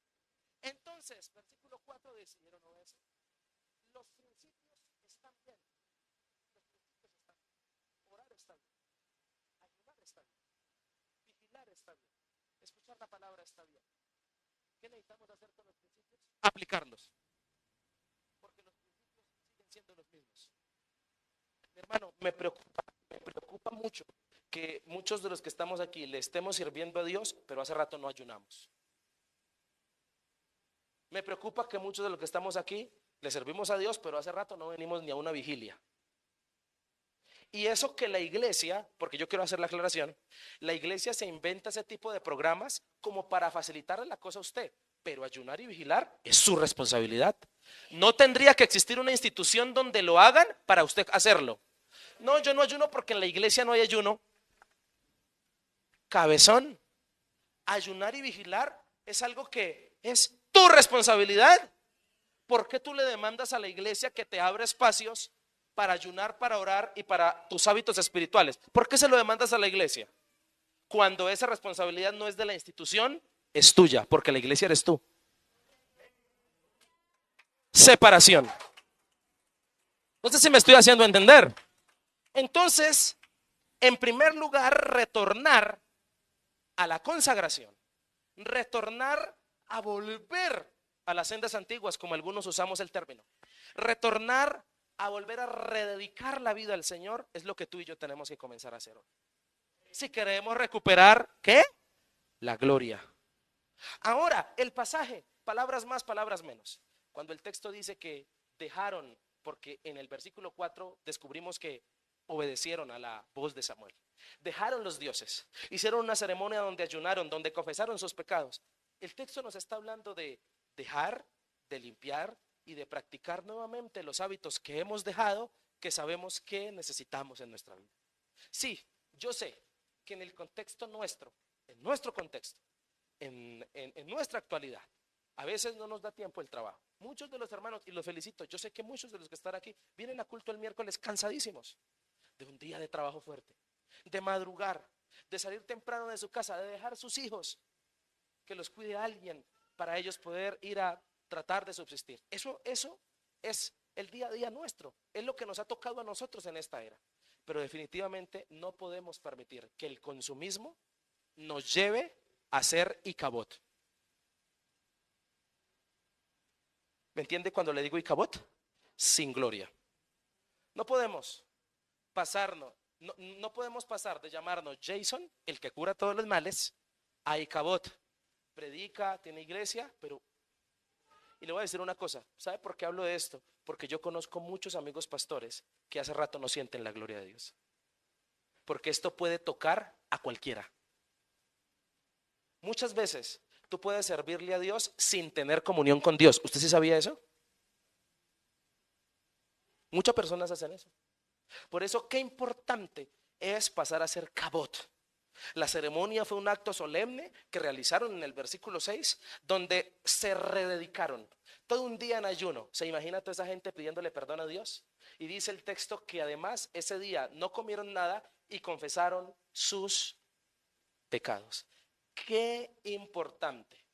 Entonces, versículo 4 decidieron obedecer. Los principios están bien. Los principios están bien. Orar está bien. Ayudar está bien. Vigilar está bien. Escuchar la palabra está bien. ¿Qué necesitamos hacer con los principios? Aplicarlos. Porque los principios siguen siendo los mismos. Mi hermano, me preocupa mucho que muchos de los que estamos aquí le estemos sirviendo a Dios, pero hace rato no ayunamos. Me preocupa que muchos de los que estamos aquí le servimos a Dios, pero hace rato no venimos ni a una vigilia. Y eso que la iglesia, porque yo quiero hacer la aclaración, la iglesia se inventa ese tipo de programas como para facilitarle la cosa a usted, pero ayunar y vigilar es su responsabilidad. No tendría que existir una institución donde lo hagan para usted hacerlo. No, yo no ayuno porque en la iglesia no hay ayuno. Cabezón, ayunar y vigilar es algo que es tu responsabilidad. ¿Por qué tú le demandas a la iglesia que te abra espacios para ayunar, para orar y para tus hábitos espirituales? ¿Por qué se lo demandas a la iglesia? Cuando esa responsabilidad no es de la institución, es tuya, porque la iglesia eres tú. Separación. No sé si me estoy haciendo entender. Entonces, en primer lugar, retornar a la consagración, retornar a volver a las sendas antiguas, como algunos usamos el término, retornar a volver a rededicar la vida al Señor, es lo que tú y yo tenemos que comenzar a hacer hoy. Si queremos recuperar, ¿qué? La gloria. Ahora, el pasaje, palabras más, palabras menos. Cuando el texto dice que dejaron, porque en el versículo 4 descubrimos que obedecieron a la voz de Samuel. Dejaron los dioses, hicieron una ceremonia donde ayunaron, donde confesaron sus pecados. El texto nos está hablando de dejar, de limpiar y de practicar nuevamente los hábitos que hemos dejado, que sabemos que necesitamos en nuestra vida. Sí, yo sé que en el contexto nuestro, en nuestro contexto, en nuestra actualidad, a veces no nos da tiempo el trabajo. Muchos de los hermanos, y los felicito, yo sé que muchos de los que están aquí vienen a culto el miércoles cansadísimos de un día de trabajo fuerte, de madrugar, de salir temprano de su casa, de dejar sus hijos, que los cuide alguien para ellos poder ir a tratar de subsistir. Eso es el día a día nuestro, es lo que nos ha tocado a nosotros en esta era. Pero definitivamente no podemos permitir que el consumismo nos lleve a ser Icabod. ¿Me entiende cuando le digo Icabod? Sin gloria. No podemos pasarnos, no podemos pasar de llamarnos Jason, el que cura todos los males, a Icabod. Predica, tiene iglesia, pero... Y le voy a decir una cosa, ¿sabe por qué hablo de esto? Porque yo conozco muchos amigos pastores que hace rato no sienten la gloria de Dios. Porque esto puede tocar a cualquiera. Muchas veces tú puedes servirle a Dios sin tener comunión con Dios. ¿Usted sí sabía eso? Muchas personas hacen eso. Por eso, qué importante es pasar a ser cabot. La ceremonia fue un acto solemne que realizaron en el versículo 6, donde se rededicaron todo un día en ayuno. ¿Se imagina toda esa gente pidiéndole perdón a Dios? Y dice el texto que además ese día no comieron nada y confesaron sus pecados. Qué importante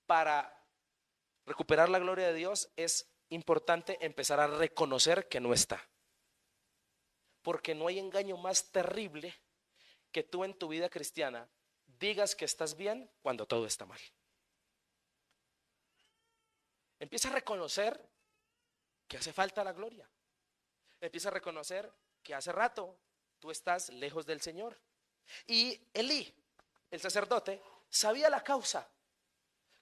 para recuperar la gloria de Dios. Es importante empezar a reconocer que no está. Porque no hay engaño más terrible que tú en tu vida cristiana digas que estás bien cuando todo está mal. Empieza a reconocer que hace falta la gloria. Empieza a reconocer que hace rato tú estás lejos del Señor. Y Elí, el sacerdote, sabía la causa.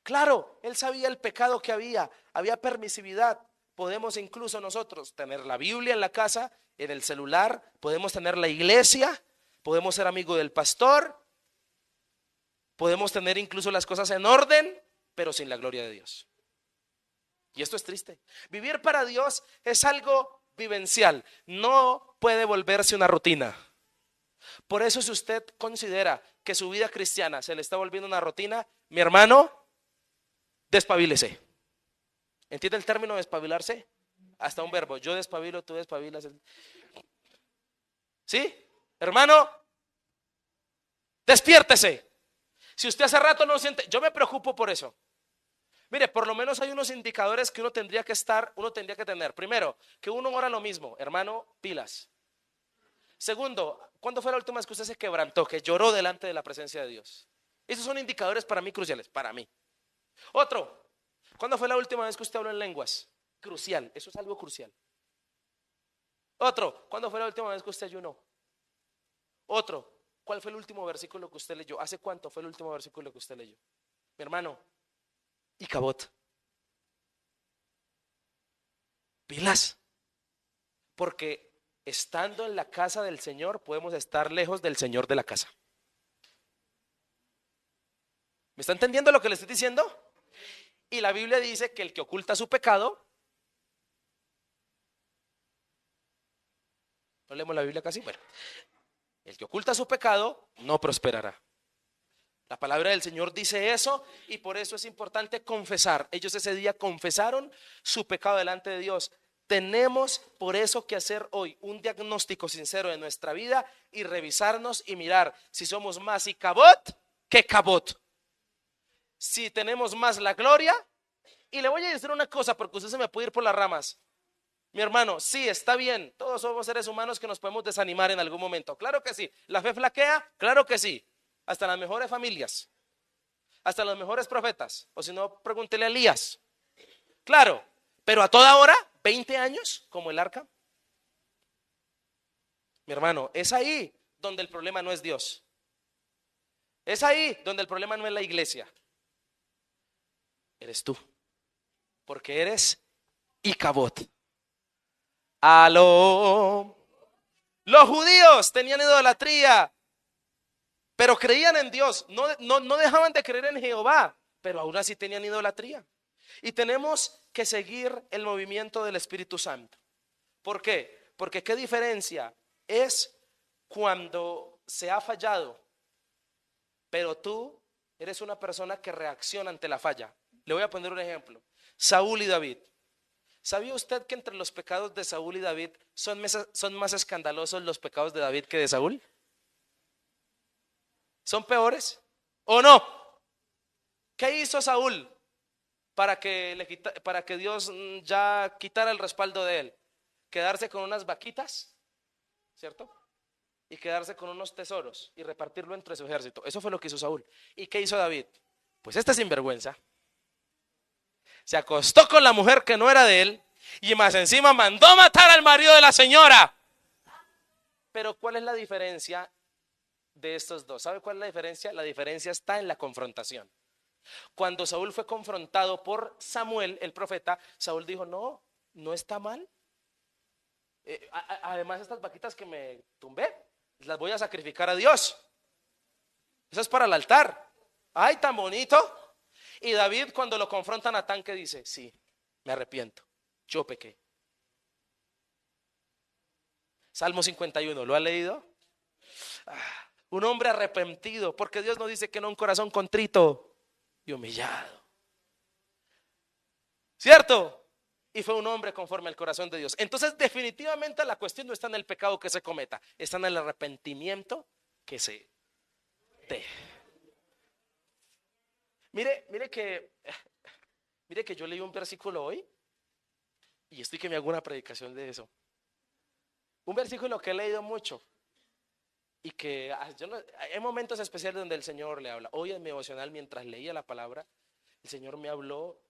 Claro, él sabía el pecado que había permisividad. Podemos incluso nosotros tener la Biblia en la casa, en el celular, podemos tener la iglesia, podemos ser amigo del pastor, podemos tener incluso las cosas en orden, pero sin la gloria de Dios. Y esto es triste. Vivir para Dios es algo vivencial, no puede volverse una rutina. Por eso, si usted considera que su vida cristiana se le está volviendo una rutina, mi hermano, despabilese. ¿Entiende el término despabilarse? Hasta un verbo, yo despabilo, tú despabilas. ¿Sí? Hermano, despiértese. Si usted hace rato no siente, yo me preocupo por eso. Mire, por lo menos hay unos indicadores que uno tendría que tener. Primero, que uno ora lo mismo, hermano, pilas. Segundo, ¿cuándo fue la última vez que usted se quebrantó, que lloró delante de la presencia de Dios? Esos son indicadores para mí cruciales, para mí. Otro, ¿cuándo fue la última vez que usted habló en lenguas? Crucial, eso es algo crucial. Otro, ¿cuándo fue la última vez que usted ayunó? Otro, ¿cuál fue el último versículo que usted leyó? ¿Hace cuánto fue el último versículo que usted leyó? Mi hermano, y cabot, pilas, porque estando en la casa del Señor podemos estar lejos del Señor de la casa. ¿Me está entendiendo lo que le estoy diciendo? Y la Biblia dice que el que oculta su pecado, ¿no leemos la Biblia casi? Bueno, el que oculta su pecado no prosperará. La palabra del Señor dice eso y por eso es importante confesar. Ellos ese día confesaron su pecado delante de Dios. Tenemos por eso que hacer hoy un diagnóstico sincero de nuestra vida y revisarnos y mirar si somos más Icabod que Cabot. Si tenemos más la gloria. Y le voy a decir una cosa porque usted se me puede ir por las ramas. Mi hermano, sí, está bien. Todos somos seres humanos que nos podemos desanimar en algún momento. Claro que sí. ¿La fe flaquea? Claro que sí. Hasta las mejores familias. Hasta los mejores profetas. O si no, pregúntele a Elías. Claro. Pero a toda hora, 20 años como el arca. Mi hermano, es ahí donde el problema no es Dios. Es ahí donde el problema no es la iglesia. Eres tú. Porque eres Icabod. Aló. Los judíos tenían idolatría, pero creían en Dios. No dejaban de creer en Jehová, pero aún así tenían idolatría. Y tenemos que seguir el movimiento del Espíritu Santo. ¿Por qué? Porque qué diferencia es cuando se ha fallado, pero tú eres una persona que reacciona ante la falla. Le voy a poner un ejemplo. Saúl y David. ¿Sabía usted que entre los pecados de Saúl y David son más escandalosos los pecados de David que de Saúl? ¿Son peores o no? ¿Qué hizo Saúl para que Dios ya quitara el respaldo de él? Quedarse con unas vaquitas, ¿cierto? Y quedarse con unos tesoros y repartirlo entre su ejército. Eso fue lo que hizo Saúl. ¿Y qué hizo David? Pues este sinvergüenza se acostó con la mujer que no era de él y más encima mandó matar al marido de la señora. Pero ¿cuál es la diferencia de estos dos? ¿Sabe cuál es la diferencia? La diferencia está en la confrontación. Cuando Saúl fue confrontado por Samuel, el profeta, Saúl dijo, no está mal. Además estas vaquitas que me tumbé, las voy a sacrificar a Dios. Eso es para el altar. Ay, tan bonito. Y David cuando lo confronta a Natán, ¿qué dice? Sí, me arrepiento, yo pequé. Salmo 51, ¿lo ha leído? Un hombre arrepentido, porque Dios nos dice que no un corazón contrito y humillado, ¿cierto? Y fue un hombre conforme al corazón de Dios. Entonces definitivamente la cuestión no está en el pecado que se cometa, está en el arrepentimiento que se dé. Mire que yo leí un versículo hoy y estoy que me hago una predicación de eso. Un versículo que he leído mucho y que hay momentos especiales donde el Señor le habla. Hoy en mi devocional, mientras leía la palabra, el Señor me habló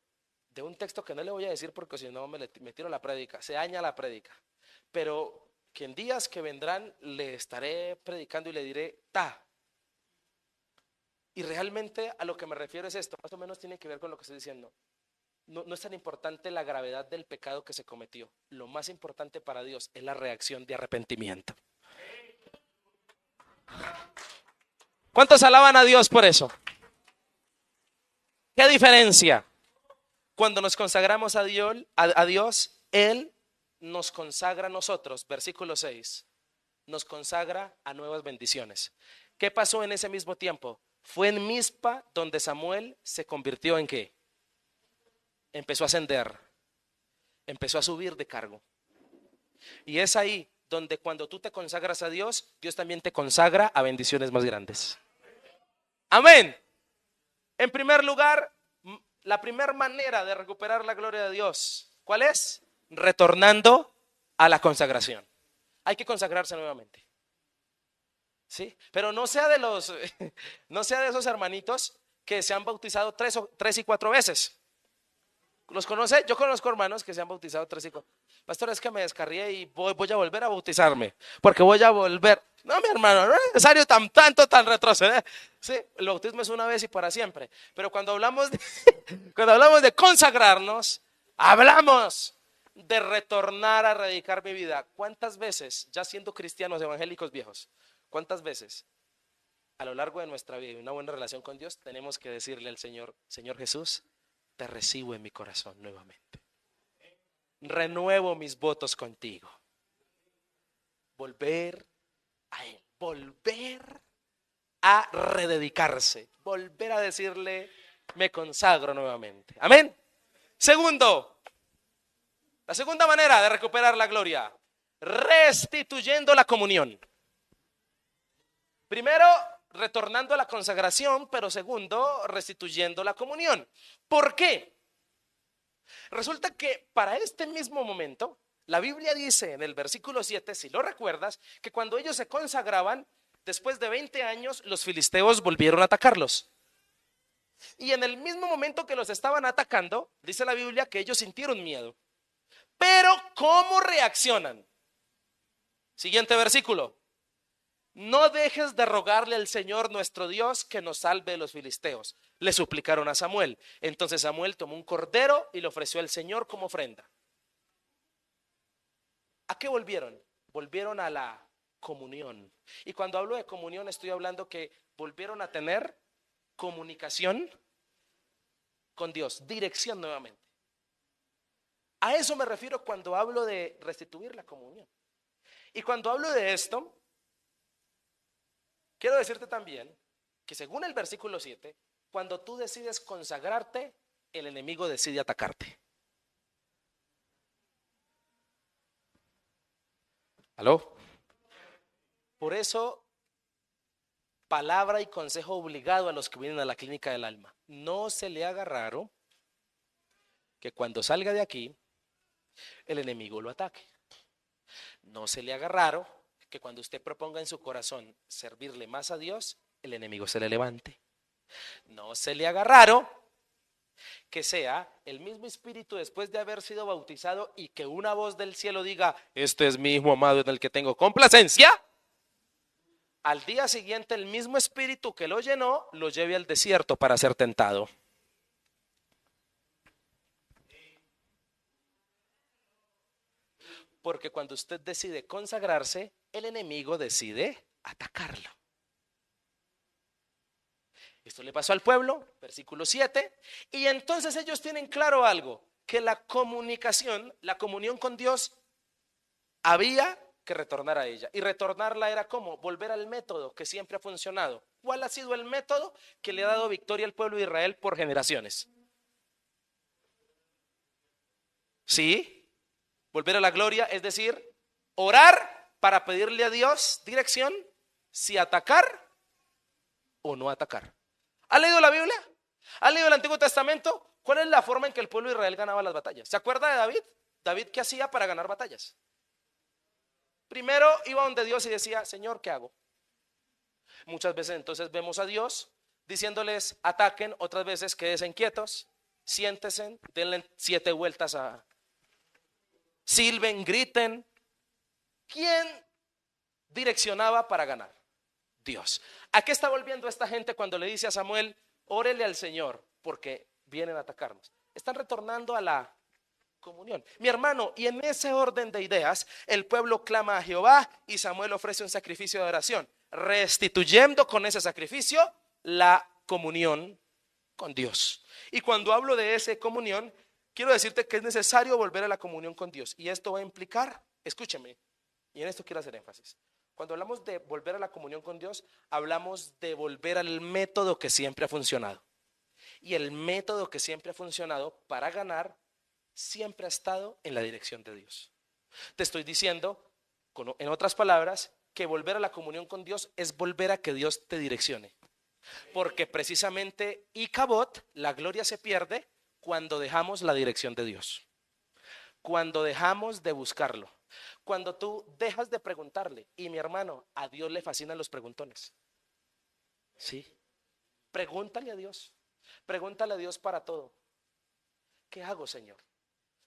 de un texto que no le voy a decir porque si no me tiro la prédica, se daña la prédica. Pero que en días que vendrán le estaré predicando y le diré, y realmente a lo que me refiero es esto, más o menos tiene que ver con lo que estoy diciendo. No es tan importante la gravedad del pecado que se cometió. Lo más importante para Dios es la reacción de arrepentimiento. ¿Cuántos alaban a Dios por eso? ¿Qué diferencia? Cuando nos consagramos a Dios, Él nos consagra a nosotros, versículo 6, nos consagra a nuevas bendiciones. ¿Qué pasó en ese mismo tiempo? Fue en Mizpa donde Samuel se convirtió en ¿qué? Empezó a ascender, empezó a subir de cargo. Y es ahí donde cuando tú te consagras a Dios, Dios también te consagra a bendiciones más grandes. Amén. En primer lugar, la primera manera de recuperar la gloria de Dios, ¿cuál es? Retornando a la consagración. Hay que consagrarse nuevamente. ¿Sí? Pero no sea de esos hermanitos que se han bautizado 3 y 4 veces. ¿Los conoce? Yo conozco hermanos que se han bautizado 3 y 4. Pastor, es que me descarrié y voy a volver a bautizarme. Porque voy a volver. No, mi hermano, no es necesario tan retroceder. Sí, el bautismo es una vez y para siempre. Pero cuando hablamos cuando hablamos de consagrarnos, hablamos de retornar a radicar mi vida. ¿Cuántas veces, ya siendo cristianos evangélicos viejos, cuántas veces a lo largo de nuestra vida y una buena relación con Dios tenemos que decirle al Señor, Señor Jesús, te recibo en mi corazón nuevamente. Renuevo mis votos contigo. Volver a Él, volver a rededicarse, volver a decirle, me consagro nuevamente. Amén. Segundo, la segunda manera de recuperar la gloria, restituyendo la comunión. Primero, retornando a la consagración, pero segundo, restituyendo la comunión. ¿Por qué? Resulta que para este mismo momento, la Biblia dice en el versículo 7, si lo recuerdas, que cuando ellos se consagraban, después de 20 años, los filisteos volvieron a atacarlos. Y en el mismo momento que los estaban atacando, dice la Biblia que ellos sintieron miedo. Pero ¿cómo reaccionan? Siguiente versículo. No dejes de rogarle al Señor nuestro Dios que nos salve de los filisteos. Le suplicaron a Samuel. Entonces Samuel tomó un cordero y lo ofreció al Señor como ofrenda. ¿A qué volvieron? Volvieron a la comunión. Y cuando hablo de comunión estoy hablando que volvieron a tener comunicación con Dios, dirección nuevamente. A eso me refiero cuando hablo de restituir la comunión. Y cuando hablo de esto, quiero decirte también que según el versículo 7, cuando tú decides consagrarte, el enemigo decide atacarte. ¿Aló? Por eso, palabra y consejo obligado a los que vienen a la clínica del alma. No se le haga raro que cuando salga de aquí, el enemigo lo ataque. No se le haga raro que cuando usted proponga en su corazón servirle más a Dios, el enemigo se le levante. No se le haga raro que sea el mismo espíritu después de haber sido bautizado y que una voz del cielo diga, este es mi hijo amado en el que tengo complacencia. Al día siguiente el mismo espíritu que lo llenó lo lleve al desierto para ser tentado. Porque cuando usted decide consagrarse, el enemigo decide atacarlo. Esto le pasó al pueblo, versículo 7, y entonces ellos tienen claro algo, que la comunicación, la comunión con Dios, había que retornar a ella. Y retornarla era como volver al método que siempre ha funcionado. ¿Cuál ha sido el método que le ha dado victoria al pueblo de Israel por generaciones? Sí, volver a la gloria, es decir, orar para pedirle a Dios dirección, si atacar o no atacar. ¿Ha leído la Biblia? ¿Ha leído el Antiguo Testamento? ¿Cuál es la forma en que el pueblo de Israel ganaba las batallas? ¿Se acuerda de David? David, ¿qué hacía para ganar batallas? Primero iba donde Dios y decía, Señor, ¿qué hago? Muchas veces entonces vemos a Dios diciéndoles ataquen, otras veces quédense quietos, siéntense, denle 7 vueltas a... silben, griten. ¿Quién direccionaba para ganar? Dios. ¿A qué está volviendo esta gente cuando le dice a Samuel, órele al Señor porque vienen a atacarnos? Están retornando a la comunión. Mi hermano, y en ese orden de ideas, el pueblo clama a Jehová y Samuel ofrece un sacrificio de oración, restituyendo con ese sacrificio la comunión con Dios. Y cuando hablo de esa comunión, quiero decirte que es necesario volver a la comunión con Dios. Y esto va a implicar, escúcheme, y en esto quiero hacer énfasis. Cuando hablamos de volver a la comunión con Dios, hablamos de volver al método que siempre ha funcionado. Y el método que siempre ha funcionado para ganar siempre ha estado en la dirección de Dios. Te estoy diciendo, en otras palabras, que volver a la comunión con Dios es volver a que Dios te direccione. Porque precisamente Icabod, la gloria se pierde cuando dejamos la dirección de Dios. Cuando dejamos de buscarlo. Cuando tú dejas de preguntarle. Y mi hermano, a Dios le fascinan los preguntones. Sí. Pregúntale a Dios. Pregúntale a Dios para todo. ¿qué hago, Señor?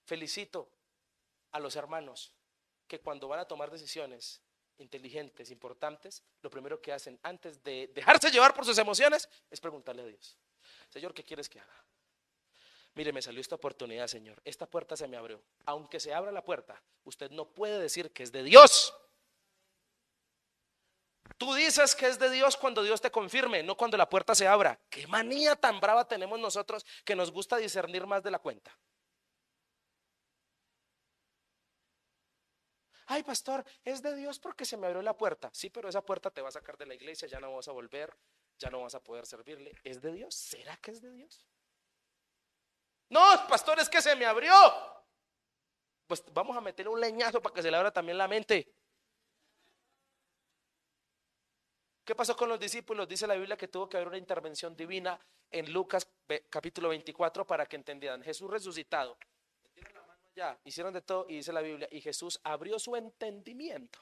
Felicito a los hermanos que cuando van a tomar decisiones inteligentes, importantes, lo primero que hacen antes de dejarse llevar por sus emociones es preguntarle a Dios: Señor, ¿qué quieres que haga? Mire, me salió esta oportunidad, Señor, esta puerta se me abrió. Aunque se abra la puerta, usted no puede decir que es de Dios. Tú dices que es de Dios cuando Dios te confirme, no cuando la puerta se abra. Qué manía tan brava tenemos nosotros, que nos gusta discernir más de la cuenta. Ay, pastor, es de Dios porque se me abrió la puerta. Sí, pero esa puerta te va a sacar de la iglesia, ya no vas a volver, ya no vas a poder servirle. ¿Es de Dios? ¿Será que es de Dios? No, pastor, es que se me abrió. Pues vamos a meterle un leñazo para que se le abra también la mente. ¿Qué pasó con los discípulos? Dice la Biblia que tuvo que haber una intervención divina en Lucas capítulo 24 para que entendieran. Jesús resucitado. Metieron la mano allá, hicieron de todo, y dice la Biblia, y Jesús abrió su entendimiento.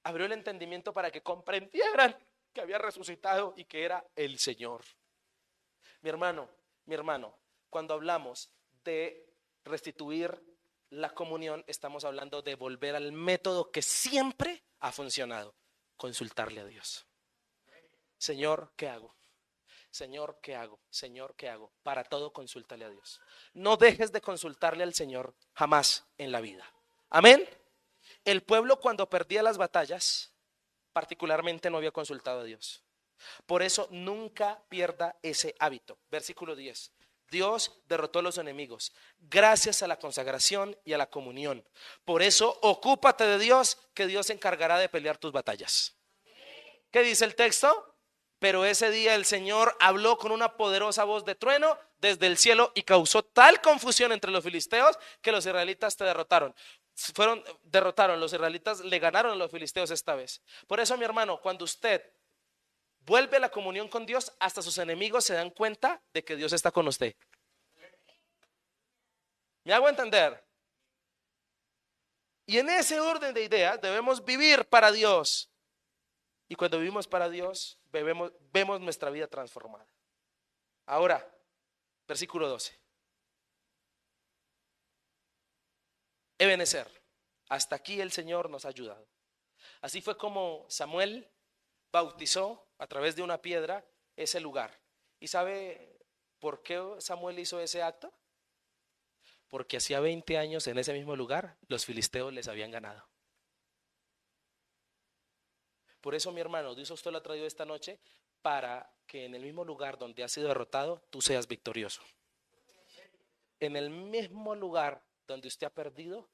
Abrió el entendimiento para que comprendieran que había resucitado y que era el Señor. Mi hermano, cuando hablamos de restituir la comunión, estamos hablando de volver al método que siempre ha funcionado: consultarle a Dios. Señor, ¿qué hago? Señor, ¿qué hago? Señor, ¿qué hago? Para todo, consúltale a Dios. No dejes de consultarle al Señor jamás en la vida. Amén. El pueblo, cuando perdía las batallas, particularmente, no había consultado a Dios. Por eso nunca pierda ese hábito. Versículo 10. Dios derrotó a los enemigos gracias a la consagración y a la comunión. Por eso ocúpate de Dios, que Dios se encargará de pelear tus batallas. ¿Qué dice el texto? Pero ese día el Señor habló con una poderosa voz de trueno desde el cielo y causó tal confusión entre los filisteos que los israelitas te derrotaron. Los israelitas le ganaron a los filisteos esta vez. Por eso, mi hermano, cuando usted vuelve a la comunión con Dios, hasta sus enemigos se dan cuenta de que Dios está con usted. ¿Me hago entender? Y en ese orden de ideas debemos vivir para Dios. Y cuando vivimos para Dios, vemos nuestra vida transformada. Ahora, versículo 12. Ebenezer, hasta aquí el Señor nos ha ayudado. Así fue como Samuel bautizó a través de una piedra ese lugar. ¿Y sabe por qué Samuel hizo ese acto? Porque hacía 20 años en ese mismo lugar los filisteos les habían ganado. Por eso, mi hermano, Dios a usted lo ha traído esta noche para que en el mismo lugar donde has sido derrotado, tú seas victorioso. En el mismo lugar donde usted ha perdido,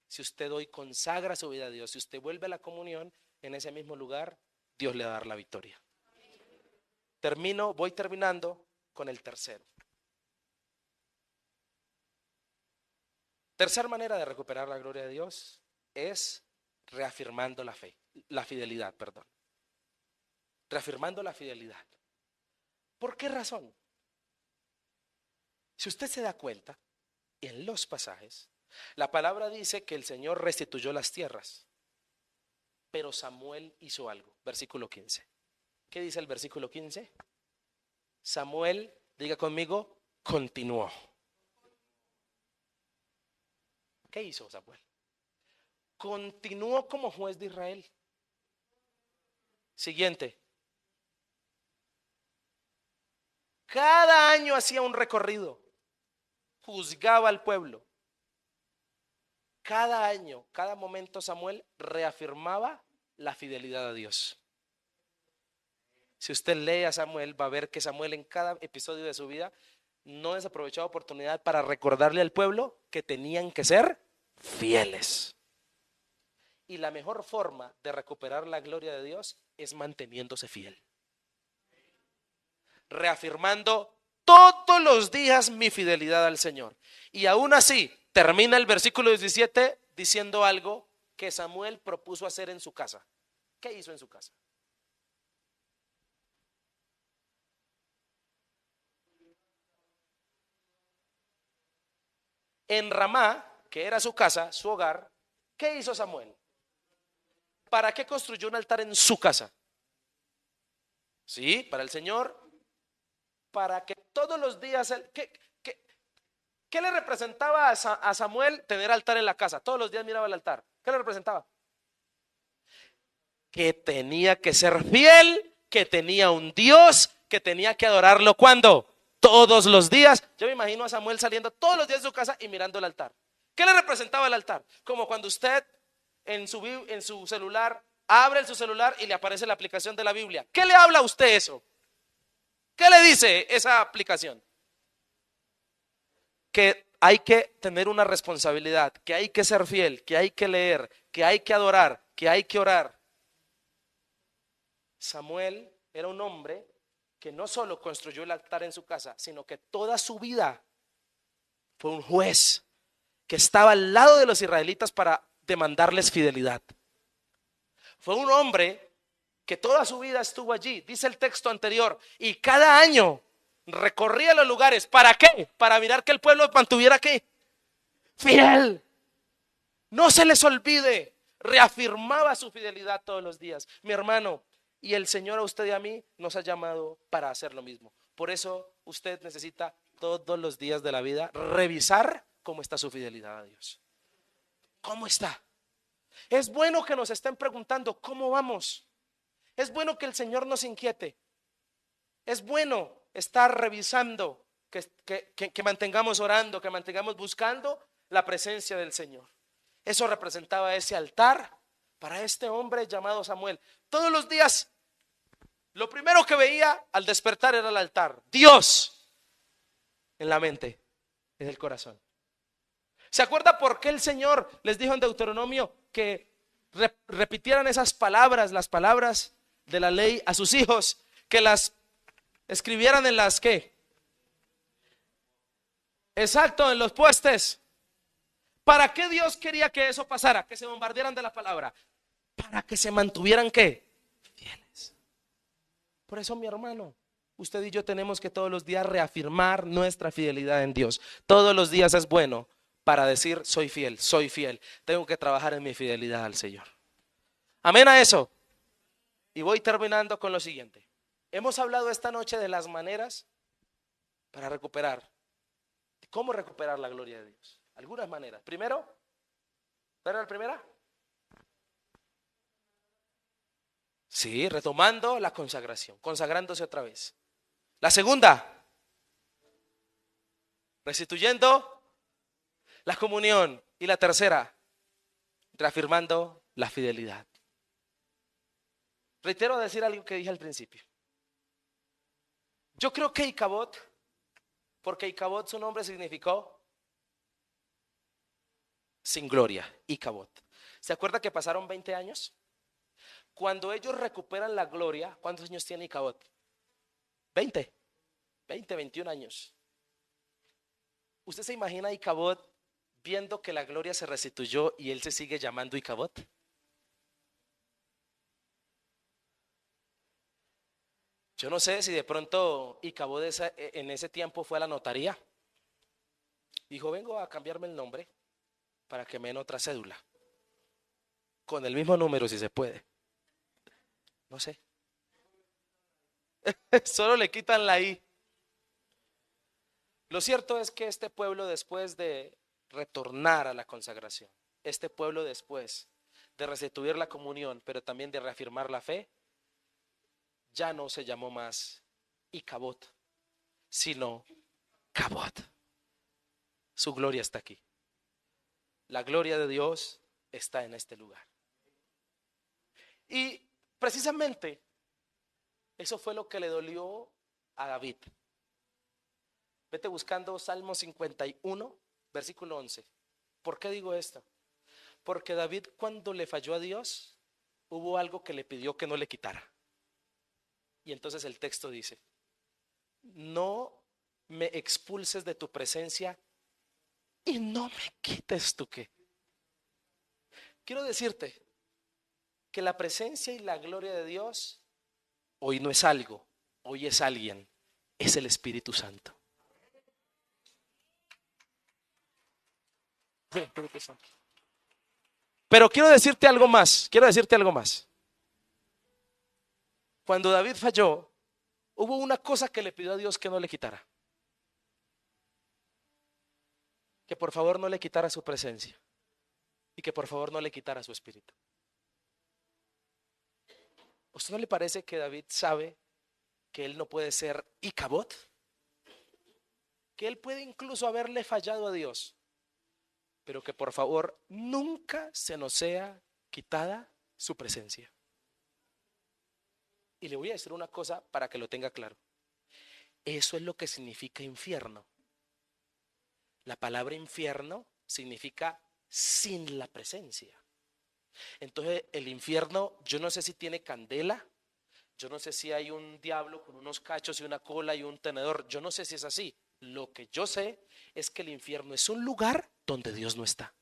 si usted hoy consagra su vida a Dios, si usted vuelve a la comunión, en ese mismo lugar, Dios le va a dar la victoria. Voy terminando con el tercero. Tercera manera de recuperar la gloria de Dios es reafirmando la fidelidad, perdón. Reafirmando la fidelidad. ¿Por qué razón? Si usted se da cuenta, en los pasajes, la palabra dice que el Señor restituyó las tierras, pero Samuel hizo algo. Versículo 15. ¿Qué dice el versículo 15? Samuel, diga conmigo, continuó. ¿Qué hizo Samuel? Continuó como juez de Israel. Siguiente. Cada año hacía un recorrido, juzgaba al pueblo. Cada año, cada momento, Samuel reafirmaba la fidelidad a Dios. Si usted lee a Samuel, va a ver que Samuel en cada episodio de su vida no desaprovechaba oportunidad para recordarle al pueblo que tenían que ser fieles. Y la mejor forma de recuperar la gloria de Dios es manteniéndose fiel. Reafirmando todos los días mi fidelidad al Señor. Y aún así, termina el versículo 17 diciendo algo que Samuel propuso hacer en su casa. ¿Qué hizo en su casa? En Ramá, que era su casa, su hogar, ¿qué hizo Samuel? ¿Para qué construyó un altar en su casa? Sí, para el Señor. para que todos los días, ¿qué le representaba a Samuel tener altar en la casa? Todos los días miraba el altar. ¿Qué le representaba? Que tenía que ser fiel, que tenía un Dios, que tenía que adorarlo. ¿Cuándo? Todos los días. Yo me imagino a Samuel saliendo todos los días de su casa y mirando el altar. ¿Qué le representaba el altar? Como cuando usted en su celular abre su celular y le aparece la aplicación de la Biblia. ¿Qué le habla a usted eso? ¿Qué le dice esa aplicación? Que hay que tener una responsabilidad, que hay que ser fiel, que hay que leer, que hay que adorar, que hay que orar. Samuel era un hombre que no solo construyó el altar en su casa, sino que toda su vida fue un juez que estaba al lado de los israelitas para demandarles fidelidad. Fue un hombre que toda su vida estuvo allí, dice el texto anterior, y cada año recorría los lugares. ¿Para qué? Para mirar que el pueblo mantuviera ¿qué? Fiel. No se les olvide, reafirmaba su fidelidad todos los días. Mi hermano, y el Señor a usted y a mí nos ha llamado para hacer lo mismo. Por eso usted necesita todos los días de la vida revisar cómo está su fidelidad a Dios. ¿Cómo está? Es bueno que nos estén preguntando cómo vamos. Es bueno que el Señor nos inquiete. Es bueno estar revisando, que mantengamos orando, que mantengamos buscando la presencia del Señor. Eso representaba ese altar para este hombre llamado Samuel. Todos los días, lo primero que veía al despertar era el altar. Dios en la mente, en el corazón. ¿Se acuerda por qué el Señor les dijo en Deuteronomio que repitieran esas palabras, las palabras de la ley a sus hijos, que las escribieran en las ¿qué? Exacto, en los postes. ¿Para qué Dios quería que eso pasara? Que se bombardearan de la palabra. Para que se mantuvieran ¿qué? Fieles. Por eso, mi hermano, usted y yo tenemos que todos los días reafirmar nuestra fidelidad en Dios. Todos los días es bueno para decir soy fiel, soy fiel. Tengo que trabajar en mi fidelidad al Señor. Amén a eso. Y voy terminando con lo siguiente. Hemos hablado esta noche de las maneras para recuperar. ¿Cómo recuperar la gloria de Dios? Algunas maneras. Primero, ¿cuál era la primera? Sí, retomando la consagración, consagrándose otra vez. La segunda, restituyendo la comunión. Y la tercera, reafirmando la fidelidad. Reitero decir algo que dije al principio. Yo creo que Icabod, porque Icabod su nombre significó sin gloria, Icabod. ¿Se acuerda que pasaron 20 años? Cuando ellos recuperan la gloria, ¿cuántos años tiene Icabod? 20, 21 años. ¿Usted se imagina a Icabod viendo que la gloria se restituyó y él se sigue llamando Icabod? Yo no sé si de pronto Icabod en ese tiempo fue a la notaría. Dijo, vengo a cambiarme el nombre para que me den otra cédula. Con el mismo número si se puede. No sé. Solo le quitan la I. Lo cierto es que este pueblo, después de retornar a la consagración, este pueblo después de restituir la comunión, pero también de reafirmar la fe, ya no se llamó más Icabod, sino Cabod. Su gloria está aquí. La gloria de Dios está en este lugar. Y precisamente eso fue lo que le dolió a David. Vete buscando Salmo 51, versículo 11. ¿Por qué digo esto? Porque David, cuando le falló a Dios, hubo algo que le pidió que no le quitara. Y entonces el texto dice, no me expulses de tu presencia y no me quites tu qué. Quiero decirte que la presencia y la gloria de Dios hoy no es algo, hoy es alguien, es el Espíritu Santo. Pero quiero decirte algo más, Cuando David falló, hubo una cosa que le pidió a Dios que no le quitara. Que por favor no le quitara su presencia y que por favor no le quitara su espíritu. ¿Usted no le parece que David sabe que él no puede ser Icabod? Que él puede incluso haberle fallado a Dios, pero que por favor nunca se nos sea quitada su presencia. Y le voy a decir una cosa para que lo tenga claro. Eso es lo que significa infierno. La palabra infierno significa sin la presencia. Entonces el infierno, yo no sé si tiene candela, yo no sé si hay un diablo con unos cachos y una cola y un tenedor, yo no sé si es así. Lo que yo sé es que el infierno es un lugar donde Dios no está.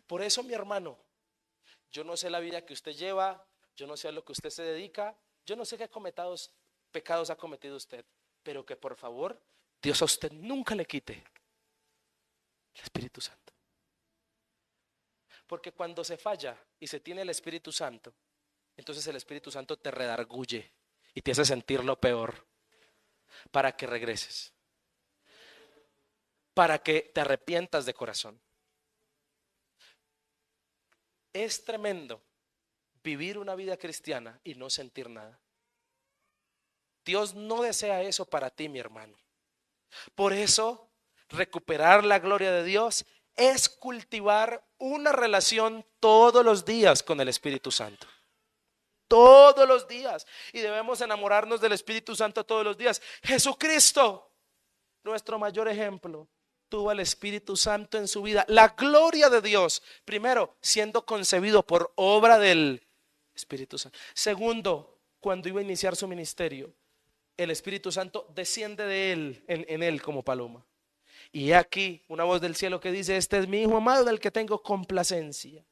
Por eso, mi hermano, yo no sé la vida que usted lleva, yo no sé a lo que usted se dedica, yo no sé qué pecados ha cometido usted, pero que por favor Dios a usted nunca le quite el Espíritu Santo. Porque cuando se falla y se tiene el Espíritu Santo, entonces el Espíritu Santo te redarguye y te hace sentir lo peor para que regreses, para que te arrepientas de corazón. Es tremendo vivir una vida cristiana y no sentir nada. Dios no desea eso para ti, mi hermano. Por eso, recuperar la gloria de Dios es cultivar una relación todos los días con el Espíritu Santo. Todos los días. Y debemos enamorarnos del Espíritu Santo todos los días. Jesucristo, nuestro mayor ejemplo, tuvo al Espíritu Santo en su vida. La gloria de Dios, primero, siendo concebido por obra del Espíritu Santo. Segundo, cuando iba a iniciar su ministerio, el Espíritu Santo desciende de él, en él como paloma. Y aquí una voz del cielo que dice: este es mi Hijo amado del que tengo complacencia.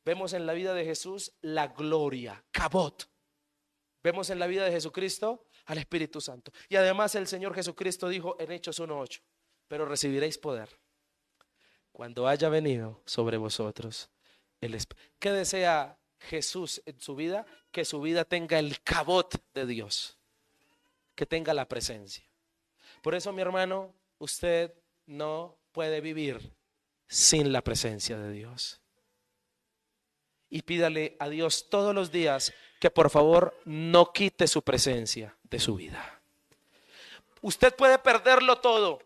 Vemos en la vida de Jesús la gloria, Cabot. Vemos en la vida de Jesucristo al Espíritu Santo. Y además el Señor Jesucristo dijo en Hechos 1:8: pero recibiréis poder cuando haya venido sobre vosotros el Espíritu. ¿Qué desea Jesús en su vida? Que su vida tenga el Cabot de Dios, que tenga la presencia. Por eso, mi hermano, usted no puede vivir sin la presencia de Dios. Y pídale a Dios todos los días que por favor no quite su presencia de su vida. Usted puede perderlo todo.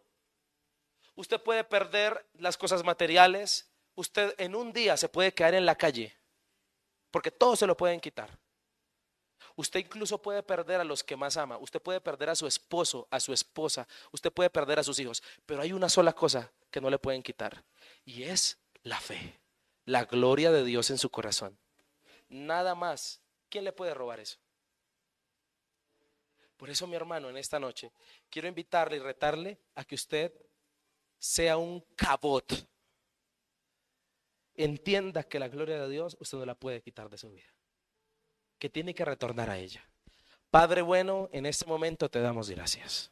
Usted puede perder las cosas materiales. Usted en un día se puede quedar en la calle, porque todo se lo pueden quitar. Usted incluso puede perder a los que más ama. Usted puede perder a su esposo, a su esposa. Usted puede perder a sus hijos. Pero hay una sola cosa que no le pueden quitar, y es la fe, la gloria de Dios en su corazón. Nada más. ¿Quién le puede robar eso? Por eso, mi hermano, en esta noche quiero invitarle y retarle a que usted sea un cabot. Entienda que la gloria de Dios usted no la puede quitar de su vida, que tiene que retornar a ella. Padre bueno, en este momento te damos gracias.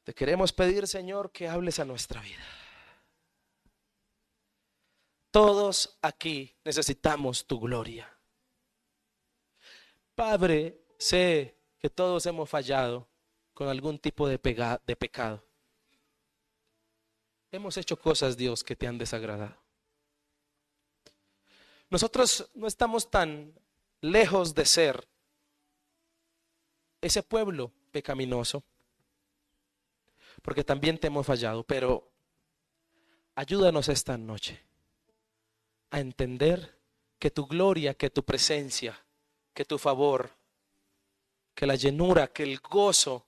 Te queremos pedir, Señor, que hables a nuestra vida. Todos aquí necesitamos tu gloria. Padre, sé que todos hemos fallado con algún tipo de pecado. Hemos hecho cosas, Dios, que te han desagradado. Nosotros no estamos tan lejos de ser ese pueblo pecaminoso, porque también te hemos fallado, pero ayúdanos esta noche a entender que tu gloria, que tu presencia, que tu favor, que la llenura, que el gozo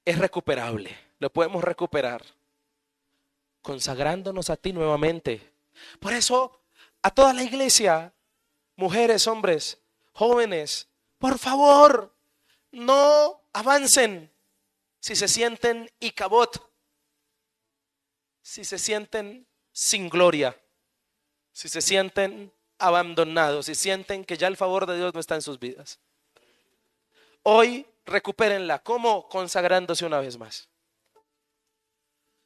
es recuperable. Lo podemos recuperar consagrándonos a ti nuevamente. Por eso, a toda la iglesia, mujeres, hombres, jóvenes, por favor, no avancen si se sienten Icabod, si se sienten sin gloria, si se sienten abandonados, si sienten que ya el favor de Dios no está en sus vidas. Hoy recupérenla. ¿Cómo? Consagrándose una vez más.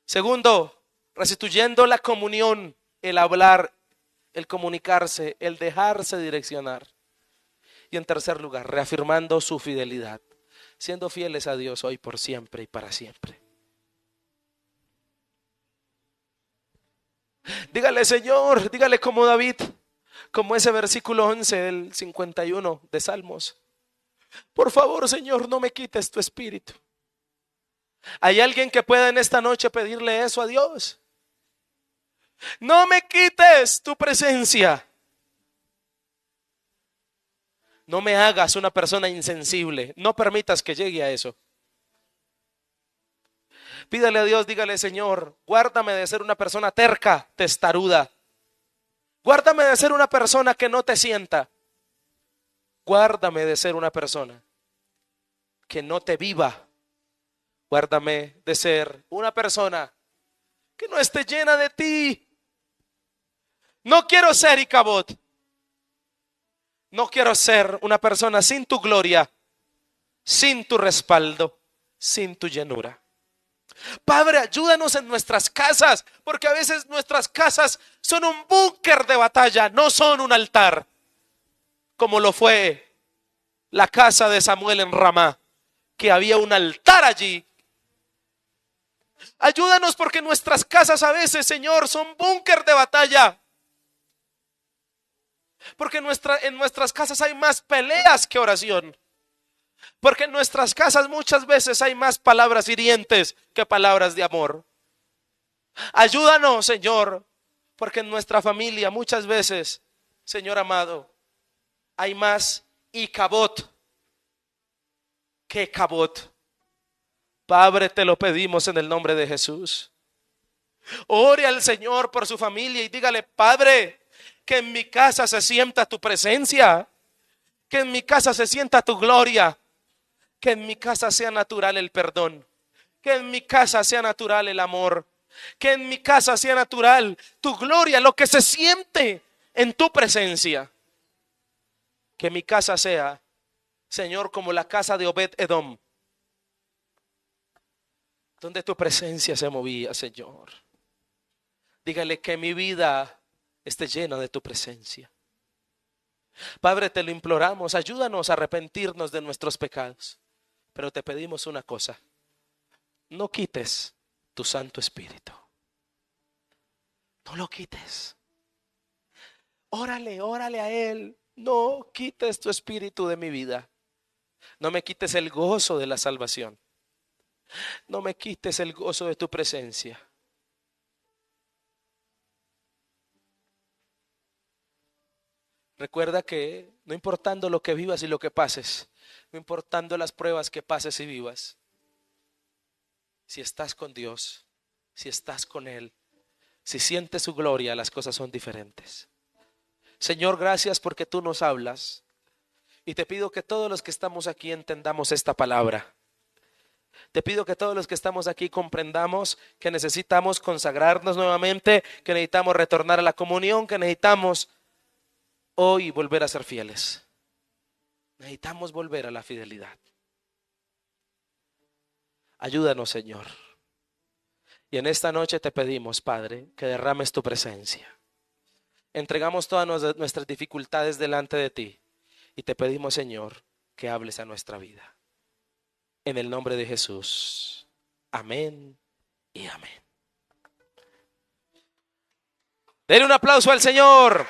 Segundo, restituyendo la comunión el hablar, el comunicarse, el dejarse direccionar. Y en tercer lugar, reafirmando su fidelidad, siendo fieles a Dios hoy, por siempre y para siempre. Dígale, Señor, dígale como David, como ese versículo 11 del 51 de Salmos. Por favor, Señor, no me quites tu espíritu. ¿Hay alguien que pueda en esta noche pedirle eso a Dios? No me quites tu presencia. No me hagas una persona insensible. No permitas que llegue a eso. Pídale a Dios, dígale, Señor, guárdame de ser una persona terca, testaruda. Guárdame de ser una persona que no te sienta. Guárdame de ser una persona que no te viva. Guárdame de ser una persona que no esté llena de ti. No quiero ser Icabod. No quiero ser una persona sin tu gloria, sin tu respaldo, sin tu llenura. Padre, ayúdanos en nuestras casas, porque a veces nuestras casas son un búnker de batalla, no son un altar, como lo fue la casa de Samuel en Ramá, que había un altar allí. Ayúdanos porque nuestras casas a veces, Señor, son búnker de batalla. Porque en nuestras casas hay más peleas que oración. Porque en nuestras casas muchas veces hay más palabras hirientes que palabras de amor. Ayúdanos, Señor, porque en nuestra familia muchas veces, Señor amado, hay más Icabod que Cabot. Padre, te lo pedimos en el nombre de Jesús. Ore al Señor por su familia y dígale, Padre, que en mi casa se sienta tu presencia, que en mi casa se sienta tu gloria, que en mi casa sea natural el perdón, que en mi casa sea natural el amor, que en mi casa sea natural tu gloria, lo que se siente en tu presencia. Que mi casa sea, Señor, como la casa de Obed Edom, donde tu presencia se movía, Señor. Dígale que mi vida esté llena de tu presencia. Padre, te lo imploramos, ayúdanos a arrepentirnos de nuestros pecados. Pero te pedimos una cosa, no quites tu Santo Espíritu. No lo quites. Órale, órale a Él. No quites tu espíritu de mi vida. No me quites el gozo de la salvación. No me quites el gozo de tu presencia. Recuerda que no importando lo que vivas y lo que pases, no importando las pruebas que pases y vivas, si estás con Dios, si estás con Él, si sientes su gloria, las cosas son diferentes. Señor, gracias porque tú nos hablas. Y te pido que todos los que estamos aquí entendamos esta palabra. Te pido que todos los que estamos aquí comprendamos que necesitamos consagrarnos nuevamente, que necesitamos retornar a la comunión, que necesitamos hoy volver a ser fieles. Necesitamos volver a la fidelidad. Ayúdanos, Señor. Y en esta noche te pedimos, Padre, que derrames tu presencia. Entregamos todas nuestras dificultades delante de ti. Y te pedimos, Señor, que hables a nuestra vida. En el nombre de Jesús. Amén y amén. Denle un aplauso al Señor.